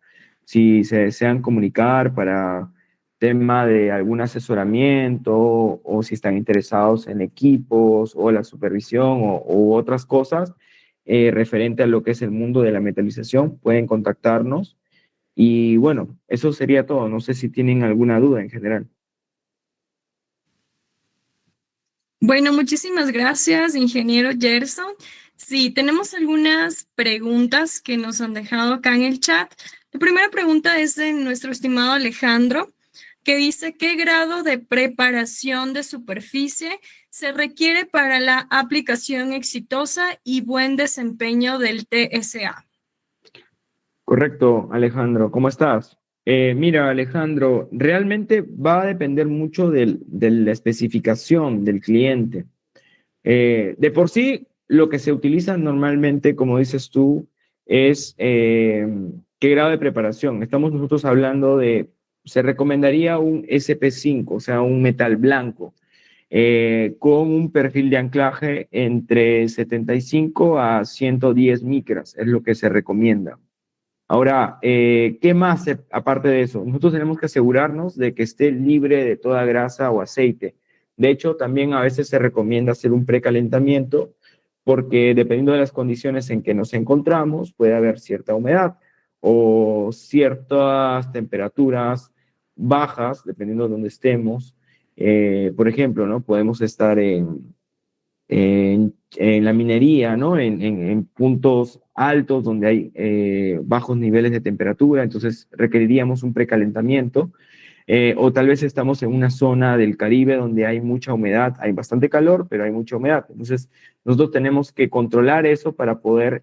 Si se desean comunicar para tema de algún asesoramiento o si están interesados en equipos o la supervisión o otras cosas referente a lo que es el mundo de la metalización, pueden contactarnos. Y bueno, eso sería todo. No sé si tienen alguna duda en general. Bueno, muchísimas gracias, ingeniero Gerson. Sí, tenemos algunas preguntas que nos han dejado acá en el chat. La primera pregunta es de nuestro estimado Alejandro, que dice, ¿qué grado de preparación de superficie se requiere para la aplicación exitosa y buen desempeño del TSA? Correcto, Alejandro, ¿cómo estás? Mira, Alejandro, realmente va a depender mucho de la especificación del cliente. De por sí, lo que se utiliza normalmente, como dices tú, es qué grado de preparación. Estamos nosotros hablando de, se recomendaría un SP5, o sea, un metal blanco, con un perfil de anclaje entre 75 a 110 micras, es lo que se recomienda. Ahora, ¿qué más aparte de eso? Nosotros tenemos que asegurarnos de que esté libre de toda grasa o aceite. De hecho, también a veces se recomienda hacer un precalentamiento porque dependiendo de las condiciones en que nos encontramos, puede haber cierta humedad o ciertas temperaturas bajas, dependiendo de dónde estemos. Por ejemplo, ¿no? Podemos estar en la minería, ¿no? En puntos altos donde hay bajos niveles de temperatura, entonces requeriríamos un precalentamiento. O tal vez estamos en una zona del Caribe donde hay mucha humedad, hay bastante calor, pero hay mucha humedad. Entonces, nosotros tenemos que controlar eso para poder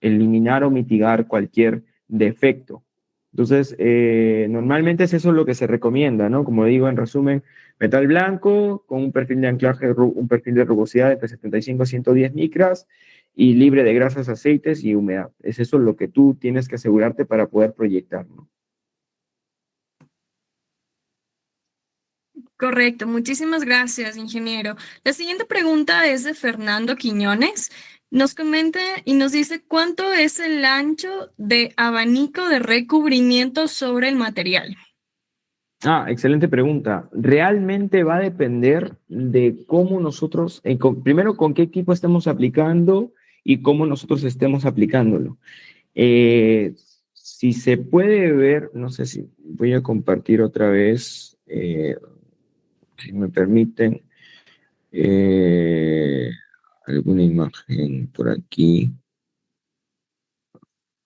eliminar o mitigar cualquier defecto. Entonces, normalmente es eso lo que se recomienda, ¿no? Como digo, en resumen, metal blanco con un perfil de anclaje, un perfil de rugosidad entre 75 a 110 micras y libre de grasas, aceites y humedad. Es eso lo que tú tienes que asegurarte para poder proyectar, ¿no? Correcto, muchísimas gracias, ingeniero. La siguiente pregunta es de Fernando Quiñones. Nos comenta y nos dice cuánto es el ancho de abanico de recubrimiento sobre el material. Ah, excelente pregunta. Realmente va a depender de cómo nosotros, primero con qué equipo estemos aplicando y cómo nosotros estemos aplicándolo. Eh, si se puede ver, no sé si voy a compartir otra vez, si me permiten, eh, alguna imagen por aquí.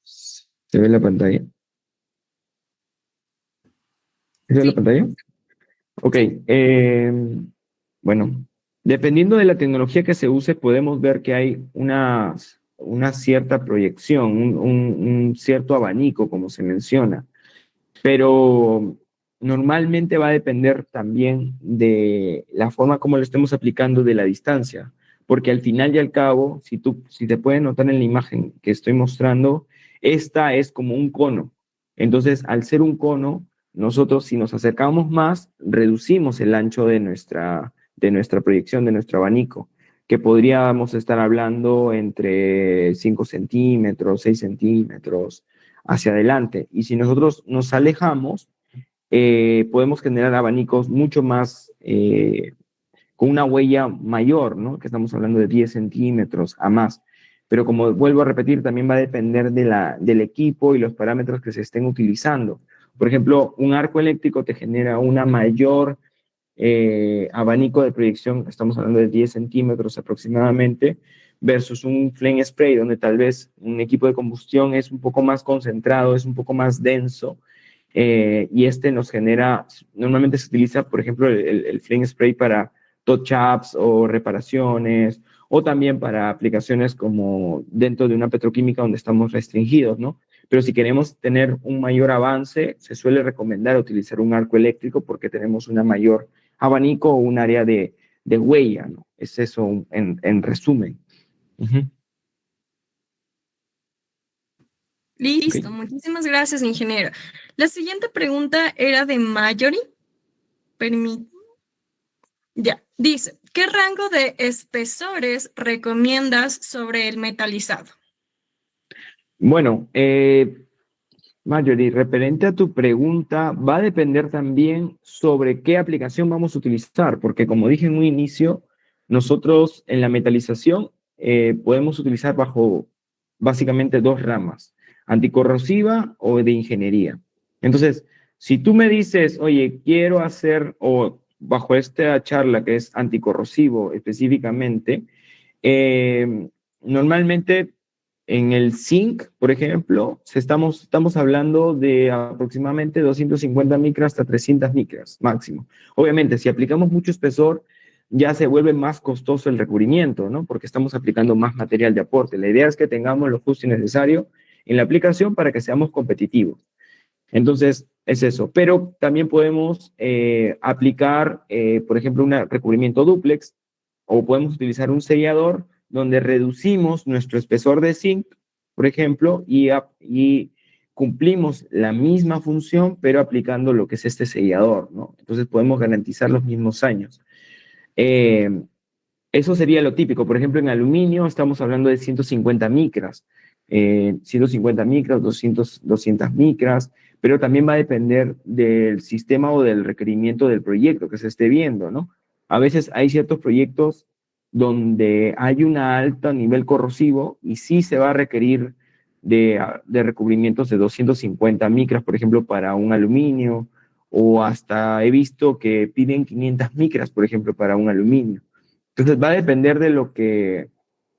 ¿Se ve la pantalla? ¿Se ve la Sí, pantalla? Ok, bueno, dependiendo de la tecnología que se use, podemos ver que hay una cierta proyección, un cierto abanico, como se menciona, pero normalmente va a depender también de la forma como lo estemos aplicando de la distancia, porque al final y al cabo, si te pueden notar en la imagen que estoy mostrando, esta es como un cono. Entonces, al ser un cono, nosotros si nos acercamos más, reducimos el ancho de nuestra proyección, de nuestro abanico, que podríamos estar hablando entre 5 centímetros, 6 centímetros hacia adelante. Y si nosotros nos alejamos, podemos generar abanicos mucho más, con una huella mayor, ¿no? Que estamos hablando de 10 centímetros a más. Pero como vuelvo a repetir, también va a depender del equipo y los parámetros que se estén utilizando. Por ejemplo, un arco eléctrico te genera una mayor abanico de proyección, estamos hablando de 10 centímetros aproximadamente, versus un flame spray, donde tal vez un equipo de combustión es un poco más concentrado, es un poco más denso, y este nos genera, normalmente se utiliza, por ejemplo, el flame spray para touch-ups o reparaciones, o también para aplicaciones como dentro de una petroquímica donde estamos restringidos, ¿no? Pero si queremos tener un mayor avance, se suele recomendar utilizar un arco eléctrico porque tenemos una mayor abanico o un área de huella, ¿no? Es eso en resumen. Uh-huh. listo, Okay. muchísimas gracias, ingeniero. La siguiente pregunta era de Marjorie. Ya, dice, ¿qué rango de espesores recomiendas sobre el metalizado? Bueno, Marjorie, referente a tu pregunta, va a depender también sobre qué aplicación vamos a utilizar, porque como dije en un inicio, nosotros en la metalización podemos utilizar bajo básicamente dos ramas, anticorrosiva o de ingeniería. Entonces, si tú me dices, oye, quiero hacer, o bajo esta charla que es anticorrosivo específicamente, normalmente en el zinc, por ejemplo, estamos hablando de aproximadamente 250 micras hasta 300 micras máximo. Obviamente, si aplicamos mucho espesor, ya se vuelve más costoso el recubrimiento, ¿no? Porque estamos aplicando más material de aporte. La idea es que tengamos lo justo y necesario en la aplicación para que seamos competitivos. Entonces, es eso. Pero también podemos aplicar, por ejemplo, un recubrimiento dúplex, o podemos utilizar un sellador donde reducimos nuestro espesor de zinc, por ejemplo, y cumplimos la misma función, pero aplicando lo que es este sellador, ¿no? Entonces podemos garantizar los mismos años. Eso sería lo típico. Por ejemplo, en aluminio estamos hablando de 150 micras, 150 micras, 200 micras, pero también va a depender del sistema o del requerimiento del proyecto que se esté viendo, ¿no? A veces hay ciertos proyectos donde hay un alto nivel corrosivo y sí se va a requerir de recubrimientos de 250 micras, por ejemplo, para un aluminio, o hasta he visto que piden 500 micras, por ejemplo, para un aluminio. Entonces va a depender de lo que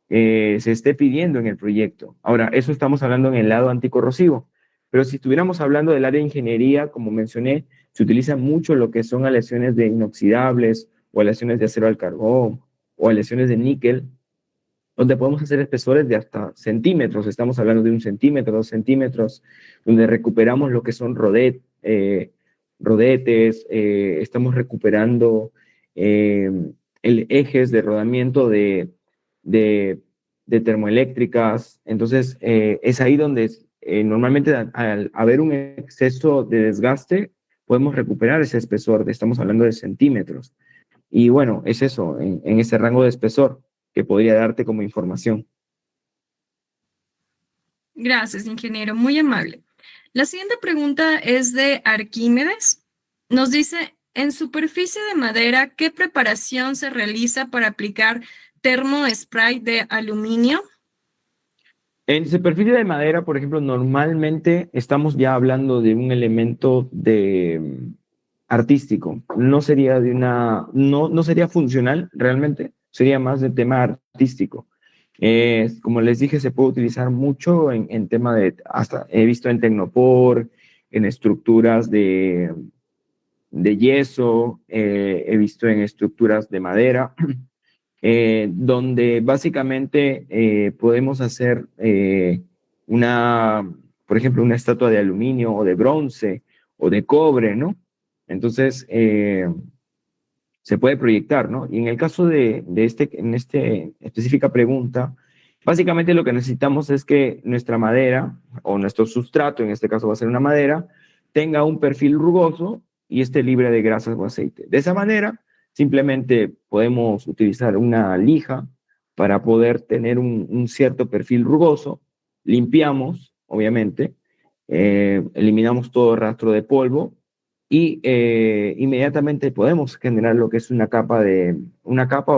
se esté pidiendo en el proyecto. Ahora, eso estamos hablando en el lado anticorrosivo, pero si estuviéramos hablando del área de ingeniería, como mencioné, se utiliza mucho lo que son aleaciones de inoxidables o aleaciones de acero al carbón o aleaciones de níquel, donde podemos hacer espesores de hasta centímetros. Estamos hablando de 1 centímetro, 2 centímetros, donde recuperamos lo que son rodetes, estamos recuperando ejes de rodamiento de termoeléctricas. Entonces, es ahí donde normalmente al haber un exceso de desgaste, podemos recuperar ese espesor, estamos hablando de centímetros. Y bueno, es eso, en ese rango de espesor que podría darte como información. Gracias, ingeniero, muy amable. La siguiente pregunta es de Arquímedes. Nos dice, en superficie de madera, ¿qué preparación se realiza para aplicar termospray de aluminio? En superficie de madera, por ejemplo, normalmente estamos ya hablando de un elemento artístico. No sería no sería funcional realmente, sería más de tema artístico. Como les dije, se puede utilizar mucho en tema hasta he visto en Tecnopor, en estructuras de yeso, he visto en estructuras de madera, donde básicamente podemos hacer por ejemplo, una estatua de aluminio o de bronce o de cobre, ¿no? Entonces, se puede proyectar, ¿no? Y en el caso en esta específica pregunta, básicamente lo que necesitamos es que nuestra madera o nuestro sustrato, en este caso va a ser una madera, tenga un perfil rugoso y esté libre de grasas o aceite. De esa manera, simplemente podemos utilizar una lija para poder tener un cierto perfil rugoso, limpiamos, obviamente, eliminamos todo rastro de polvo y inmediatamente podemos generar lo que es una capa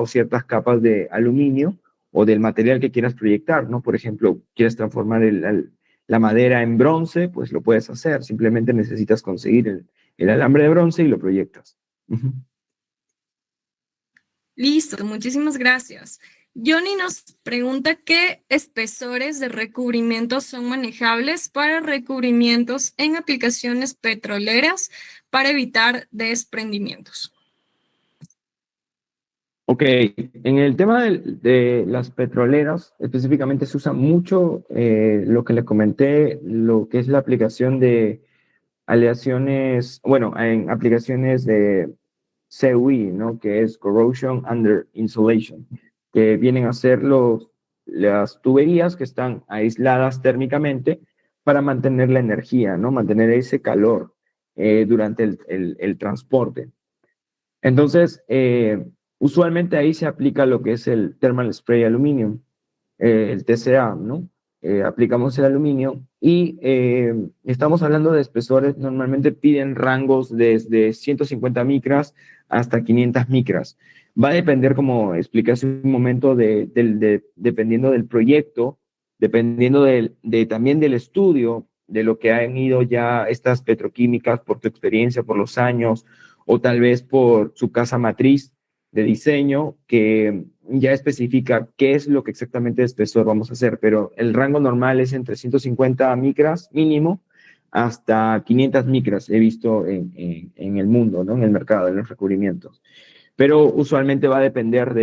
o ciertas capas de aluminio o del material que quieras proyectar, ¿no? Por ejemplo, quieres transformar la madera en bronce, pues lo puedes hacer. Simplemente necesitas conseguir el alambre de bronce y lo proyectas. Listo, muchísimas gracias. Johnny nos pregunta qué espesores de recubrimiento son manejables para recubrimientos en aplicaciones petroleras para evitar desprendimientos. Ok, en el tema de las petroleras, específicamente se usa mucho lo que le comenté, lo que es la aplicación de aleaciones, bueno, en aplicaciones de CUI, ¿no? Que es Corrosion Under Insulation, que vienen a ser las tuberías que están aisladas térmicamente para mantener la energía, ¿no? Mantener ese calor durante el transporte. Entonces, usualmente ahí se aplica lo que es el Thermal Spray Aluminum, el TCA, ¿no? Aplicamos el aluminio y estamos hablando de espesores, normalmente piden rangos desde 150 micras hasta 500 micras. Va a depender, como expliqué hace un momento, dependiendo del proyecto, dependiendo también del estudio, de lo que han ido ya estas petroquímicas por tu experiencia, por los años, o tal vez por su casa matriz de diseño que ya especifica qué es lo que exactamente de espesor vamos a hacer, pero el rango normal es entre 150 micras mínimo hasta 500 micras, he visto en el mundo, ¿no? En el mercado, en los recubrimientos. Pero usualmente va a depender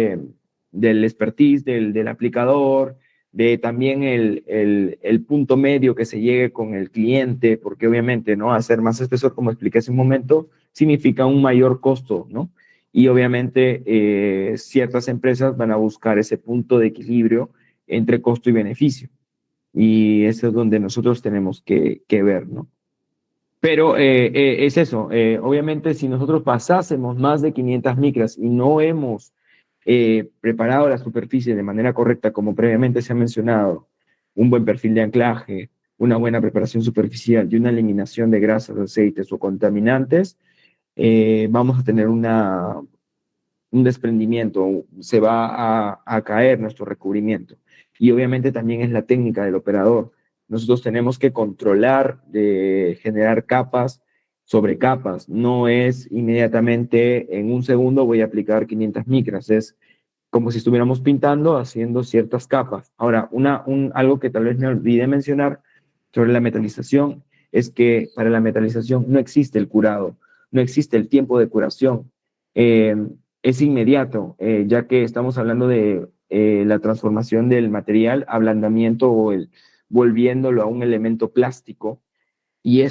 del expertise del aplicador, de también el punto medio que se llegue con el cliente, porque obviamente, ¿no? Hacer más espesor, como expliqué hace un momento, significa un mayor costo, ¿no? Y obviamente ciertas empresas van a buscar ese punto de equilibrio entre costo y beneficio. Y eso es donde nosotros tenemos que ver, ¿no? Pero es eso, obviamente si nosotros pasásemos más de 500 micras y no hemos preparado la superficie de manera correcta, como previamente se ha mencionado, un buen perfil de anclaje, una buena preparación superficial y una eliminación de grasas, aceites o contaminantes, vamos a tener un desprendimiento, se va a caer nuestro recubrimiento. Y obviamente también es la técnica del operador. Nosotros tenemos que controlar, de generar capas sobre capas. No es inmediatamente en un segundo voy a aplicar 500 micras, es como si estuviéramos pintando haciendo ciertas capas. Ahora, algo que tal vez me olvidé mencionar sobre la metalización es que para la metalización no existe el curado, no existe el tiempo de curación. Eh, es inmediato, ya que estamos hablando de la transformación del material, ablandamiento o volviéndolo a un elemento plástico, y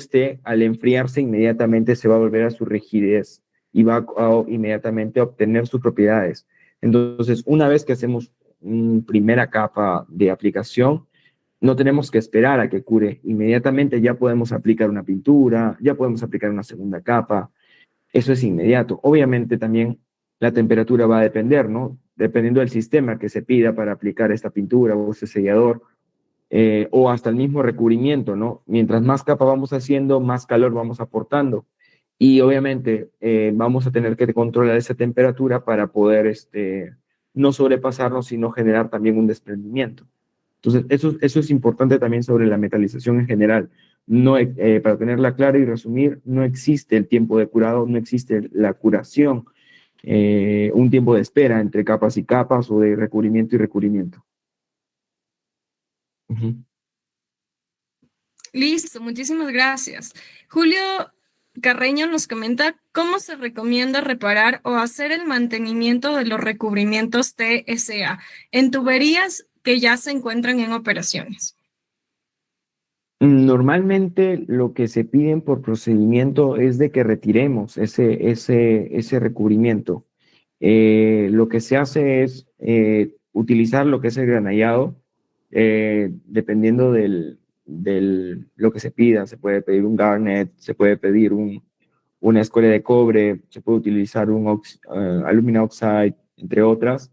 al enfriarse inmediatamente se va a volver a su rigidez y va inmediatamente a obtener sus propiedades. Entonces, una vez que hacemos una primera capa de aplicación, no tenemos que esperar a que cure. Inmediatamente ya podemos aplicar una pintura, ya podemos aplicar una segunda capa. Eso es inmediato. Obviamente también la temperatura va a depender, ¿no? Dependiendo del sistema que se pida para aplicar esta pintura o este sellador, o hasta el mismo recubrimiento, ¿no? Mientras más capa vamos haciendo, más calor vamos aportando. Y obviamente vamos a tener que controlar esa temperatura para poder no sobrepasarnos, sino generar también un desprendimiento. Entonces, eso es importante también sobre la metalización en general. No, para tenerla clara y resumir, no existe el tiempo de curado, no existe la curación, un tiempo de espera entre capas y capas o de recubrimiento y recubrimiento. Uh-huh. Listo, muchísimas gracias. Julio Carreño nos comenta cómo se recomienda reparar o hacer el mantenimiento de los recubrimientos TSA en tuberías que ya se encuentran en operaciones. Normalmente lo que se piden por procedimiento es de que retiremos ese recubrimiento. Lo que se hace es utilizar lo que es el granallado, dependiendo lo que se pida. Se puede pedir un garnet, se puede pedir una escoria de cobre, se puede utilizar un alumina oxide, entre otras.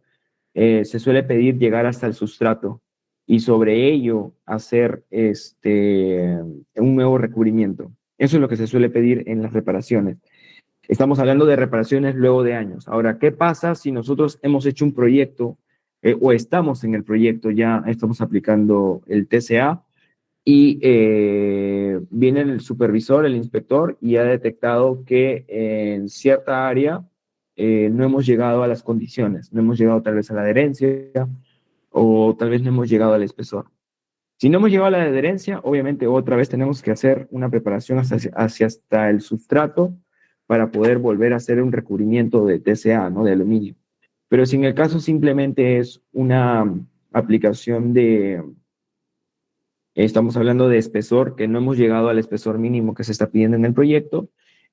Se suele pedir llegar hasta el sustrato y sobre ello hacer un nuevo recubrimiento. Eso es lo que se suele pedir en las reparaciones. Estamos hablando de reparaciones luego de años. Ahora, ¿qué pasa si nosotros hemos hecho un proyecto o estamos en el proyecto, ya estamos aplicando el TCA y viene el supervisor, el inspector, y ha detectado que en cierta área no hemos llegado a las condiciones, no hemos llegado tal vez a la adherencia o tal vez no hemos llegado al espesor? Si no hemos llegado a la adherencia, obviamente otra vez tenemos que hacer una preparación hasta el sustrato para poder volver a hacer un recubrimiento de TCA, ¿no? De aluminio. Pero si en el caso simplemente es una aplicación estamos hablando de espesor, que no hemos llegado al espesor mínimo que se está pidiendo en el proyecto,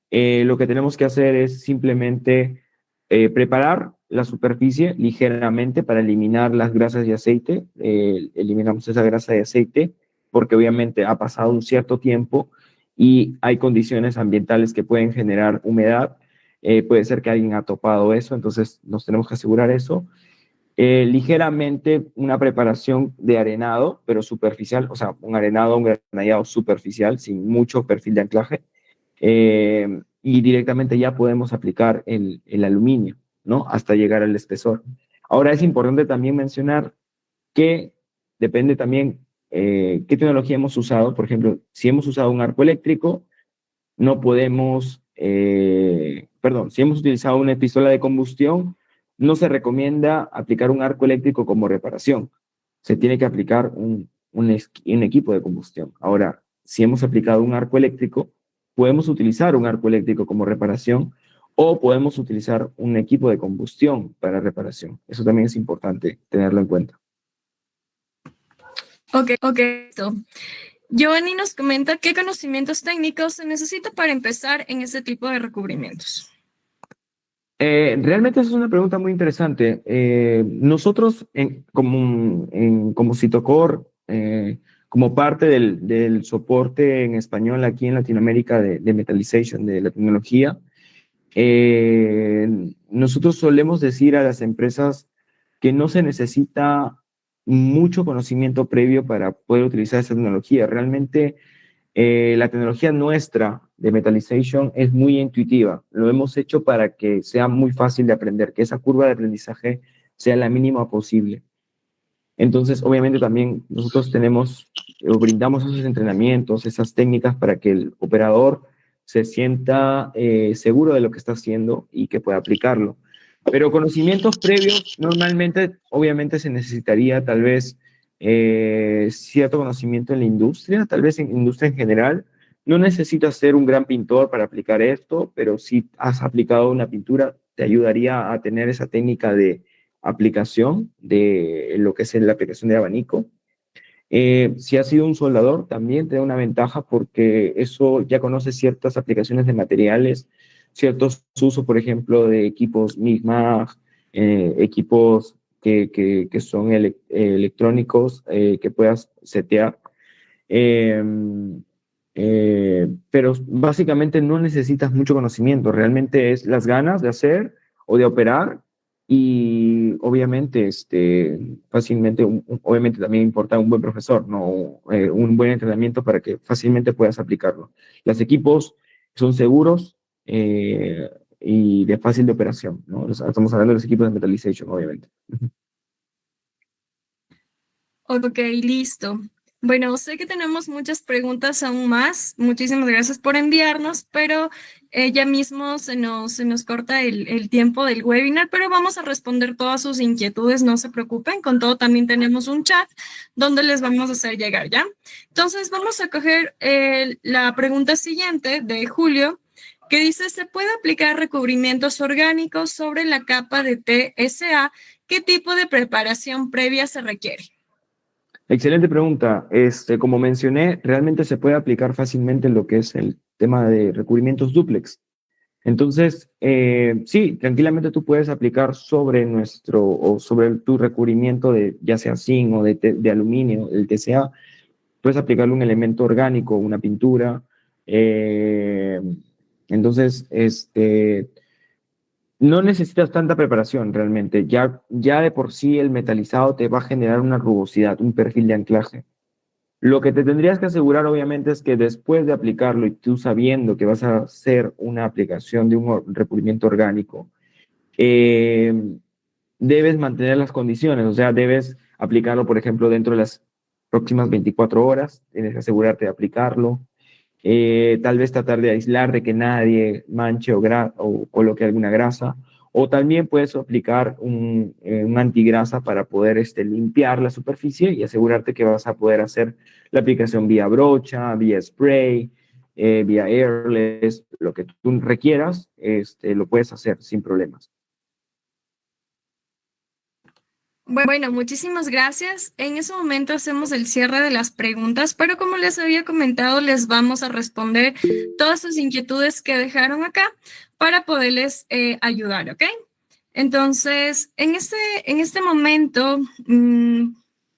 lo que tenemos que hacer es simplemente preparar la superficie ligeramente para eliminar las grasas y aceite. Eliminamos esa grasa y aceite porque obviamente ha pasado un cierto tiempo y hay condiciones ambientales que pueden generar humedad. Puede ser que alguien ha topado eso, entonces nos tenemos que asegurar eso. Ligeramente una preparación de arenado, pero superficial, o sea, un granallado superficial, sin mucho perfil de anclaje, y directamente ya podemos aplicar el aluminio, ¿no? Hasta llegar al espesor. Ahora es importante también mencionar que depende también qué tecnología hemos usado. Por ejemplo, si hemos usado un arco eléctrico, no podemos perdón, si hemos utilizado una pistola de combustión, no se recomienda aplicar un arco eléctrico como reparación. Se tiene que aplicar un equipo de combustión. Ahora, si hemos aplicado un arco eléctrico, podemos utilizar un arco eléctrico como reparación o podemos utilizar un equipo de combustión para reparación. Eso también es importante tenerlo en cuenta. Ok. Giovanni nos comenta qué conocimientos técnicos se necesita para empezar en este tipo de recubrimientos. Realmente esa es una pregunta muy interesante. Nosotros, como Citocor, como parte del soporte en español aquí en Latinoamérica de Metallization, de la tecnología, nosotros solemos decir a las empresas que no se necesita mucho conocimiento previo para poder utilizar esa tecnología. Realmente la tecnología nuestra de Metallization es muy intuitiva. Lo hemos hecho para que sea muy fácil de aprender, que esa curva de aprendizaje sea la mínima posible. Entonces, obviamente también nosotros brindamos esos entrenamientos, esas técnicas para que el operador se sienta seguro de lo que está haciendo y que pueda aplicarlo. Pero conocimientos previos, normalmente, obviamente se necesitaría tal vez cierto conocimiento en la industria, tal vez en industria en general. No necesitas ser un gran pintor para aplicar esto, pero si has aplicado una pintura, te ayudaría a tener esa técnica de aplicación de lo que es la aplicación de abanico. Si has sido un soldador, también te da una ventaja porque eso ya conoce ciertas aplicaciones de materiales, ciertos usos, por ejemplo, de equipos MIG-MAG, equipos que son electrónicos que puedas setear. Pero básicamente no necesitas mucho conocimiento, realmente es las ganas de hacer o de operar y obviamente fácilmente, obviamente también importa un buen profesor, ¿no? Un buen entrenamiento para que fácilmente puedas aplicarlo. Los equipos son seguros y de fácil de operación, ¿no? Estamos hablando de los equipos de Metallization, obviamente. Ok, listo. Bueno, sé que tenemos muchas preguntas aún más. Muchísimas gracias por enviarnos, pero ya mismo se nos corta el tiempo del webinar, pero vamos a responder todas sus inquietudes, no se preocupen. Con todo, también tenemos un chat donde les vamos a hacer llegar, ¿ya? Entonces, vamos a coger la pregunta siguiente de Julio, que dice, ¿se puede aplicar recubrimientos orgánicos sobre la capa de TSA? ¿Qué tipo de preparación previa se requiere? Excelente pregunta. Como mencioné, realmente se puede aplicar fácilmente lo que es el tema de recubrimientos dúplex. Entonces, sí, tranquilamente tú puedes aplicar sobre sobre tu recubrimiento de ya sea zinc o de aluminio, el TCA, puedes aplicarle un elemento orgánico, una pintura. Entonces, no necesitas tanta preparación realmente. Ya de por sí el metalizado te va a generar una rugosidad, un perfil de anclaje. Lo que te tendrías que asegurar, obviamente, es que después de aplicarlo y tú sabiendo que vas a hacer una aplicación de un recubrimiento orgánico, debes mantener las condiciones, o sea, debes aplicarlo, por ejemplo, dentro de las próximas 24 horas, tienes que asegurarte de aplicarlo. Tal vez tratar de aislar de que nadie manche o coloque alguna grasa, o también puedes aplicar un antigrasa para poder limpiar la superficie y asegurarte que vas a poder hacer la aplicación vía brocha, vía spray, vía airless, lo que tú requieras, lo puedes hacer sin problemas. Bueno, muchísimas gracias. En ese momento hacemos el cierre de las preguntas, pero como les había comentado, les vamos a responder todas sus inquietudes que dejaron acá para poderles ayudar, ¿ok? Entonces, en este momento,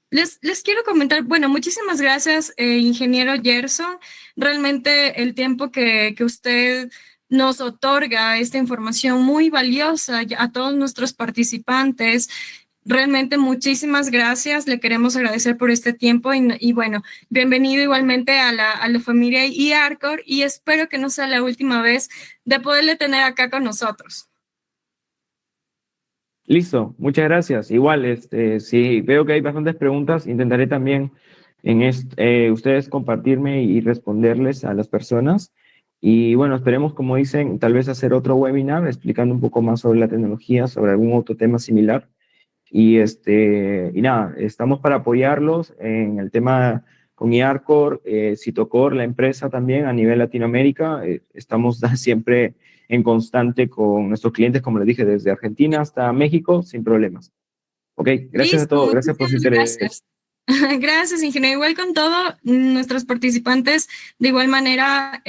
les quiero comentar, bueno, muchísimas gracias, ingeniero Gerson. Realmente el tiempo que usted nos otorga esta información muy valiosa a todos nuestros participantes. Realmente muchísimas gracias, le queremos agradecer por este tiempo y bueno, bienvenido igualmente a la familia iArcor y espero que no sea la última vez de poderle tener acá con nosotros. Listo, muchas gracias. Igual, si veo que hay bastantes preguntas, intentaré también ustedes compartirme y responderles a las personas. Y bueno, esperemos, como dicen, tal vez hacer otro webinar explicando un poco más sobre la tecnología, sobre algún otro tema similar. Y nada, estamos para apoyarlos en el tema con IARCOR, Citocor, la empresa también a nivel Latinoamérica. Estamos siempre en constante con nuestros clientes, como les dije, desde Argentina hasta México, sin problemas. Ok, gracias a Listo, todos, gracias por su muchísimas interés. gracias. Gracias, ingeniero. Igual con todo, nuestros participantes, de igual manera,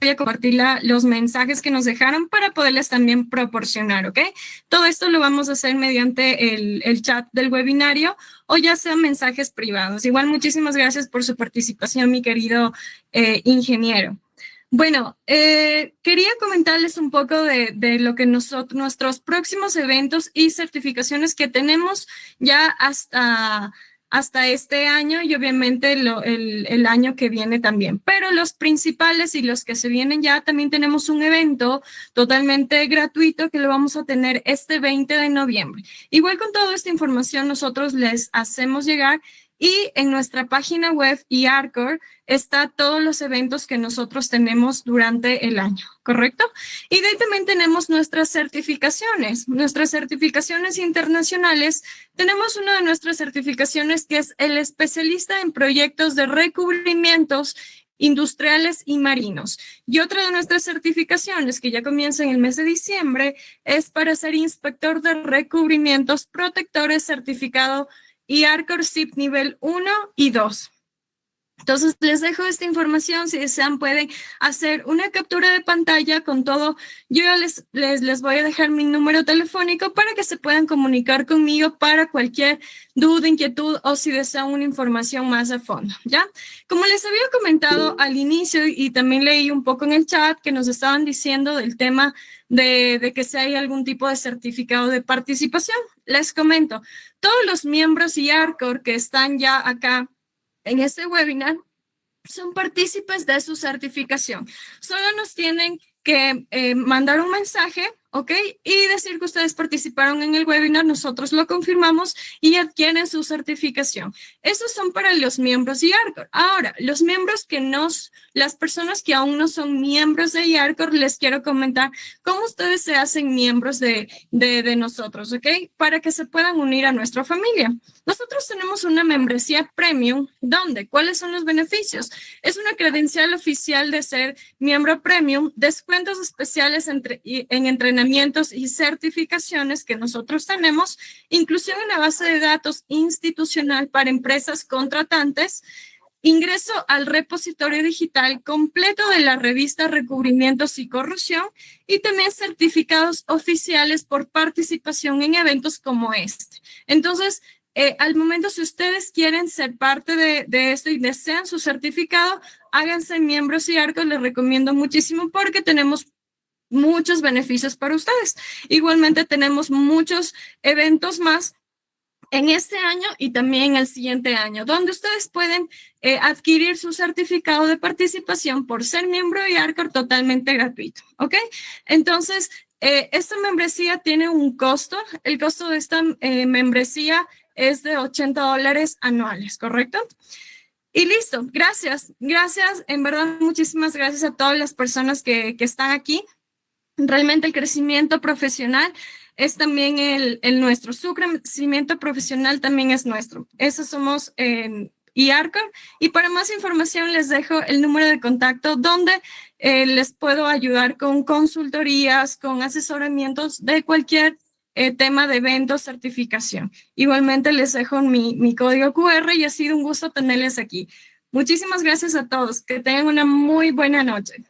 voy a compartir los mensajes que nos dejaron para poderles también proporcionar, ¿ok? Todo esto lo vamos a hacer mediante el chat del webinario o ya sean mensajes privados. Igual, muchísimas gracias por su participación, mi querido ingeniero. Bueno, quería comentarles un poco de lo que nuestros próximos eventos y certificaciones que tenemos ya hasta este año y obviamente el año que viene también. Pero los principales y los que se vienen ya también tenemos un evento totalmente gratuito que lo vamos a tener este 20 de noviembre. Igual con toda esta información nosotros les hacemos llegar y en nuestra página web IARCOR está todos los eventos que nosotros tenemos durante el año, ¿correcto? Y de ahí también tenemos nuestras certificaciones internacionales. Tenemos una de nuestras certificaciones que es el especialista en proyectos de recubrimientos industriales y marinos. Y otra de nuestras certificaciones que ya comienza en el mes de diciembre es para ser inspector de recubrimientos protectores certificado IARCOR SIP nivel 1 y 2. Entonces, les dejo esta información. Si desean, pueden hacer una captura de pantalla con todo. Yo ya les voy a dejar mi número telefónico para que se puedan comunicar conmigo para cualquier duda, inquietud o si desean una información más a fondo, ¿ya? Como les había comentado al inicio y también leí un poco en el chat que nos estaban diciendo del tema de que si hay algún tipo de certificado de participación. Les comento, todos los miembros IARCOR que están ya acá en este webinar son partícipes de su certificación. Solo nos tienen que mandar un mensaje, ¿ok? Y decir que ustedes participaron en el webinar, nosotros lo confirmamos y adquieren su certificación. Esos son para los miembros de IARCOR. Ahora, los miembros las personas que aún no son miembros de IARCOR, les quiero comentar cómo ustedes se hacen miembros de nosotros, ¿ok? Para que se puedan unir a nuestra familia. Nosotros tenemos una membresía premium, ¿dónde? ¿Cuáles son los beneficios? Es una credencial oficial de ser miembro premium, descuentos especiales en entrenamientos y certificaciones que nosotros tenemos, inclusión en la base de datos institucional para empresas contratantes, ingreso al repositorio digital completo de la revista Recubrimientos y Corrosión y también certificados oficiales por participación en eventos como este. Entonces, al momento, si ustedes quieren ser parte de esto y desean su certificado, háganse miembros IARCOR, les recomiendo muchísimo porque tenemos muchos beneficios para ustedes. Igualmente tenemos muchos eventos más en este año y también el siguiente año, donde ustedes pueden adquirir su certificado de participación por ser miembro de IARCOR totalmente gratuito, ¿ok? Entonces, esta membresía tiene un costo. El costo de esta membresía es de $80 anuales, ¿correcto? Y listo, gracias, en verdad muchísimas gracias a todas las personas que están aquí. Realmente el crecimiento profesional es también el nuestro, su crecimiento profesional también es nuestro. Esos somos IARCOR y para más información les dejo el número de contacto donde les puedo ayudar con consultorías, con asesoramientos de cualquier tema de eventos, certificación. Igualmente les dejo mi código QR y ha sido un gusto tenerles aquí. Muchísimas gracias a todos. Que tengan una muy buena noche.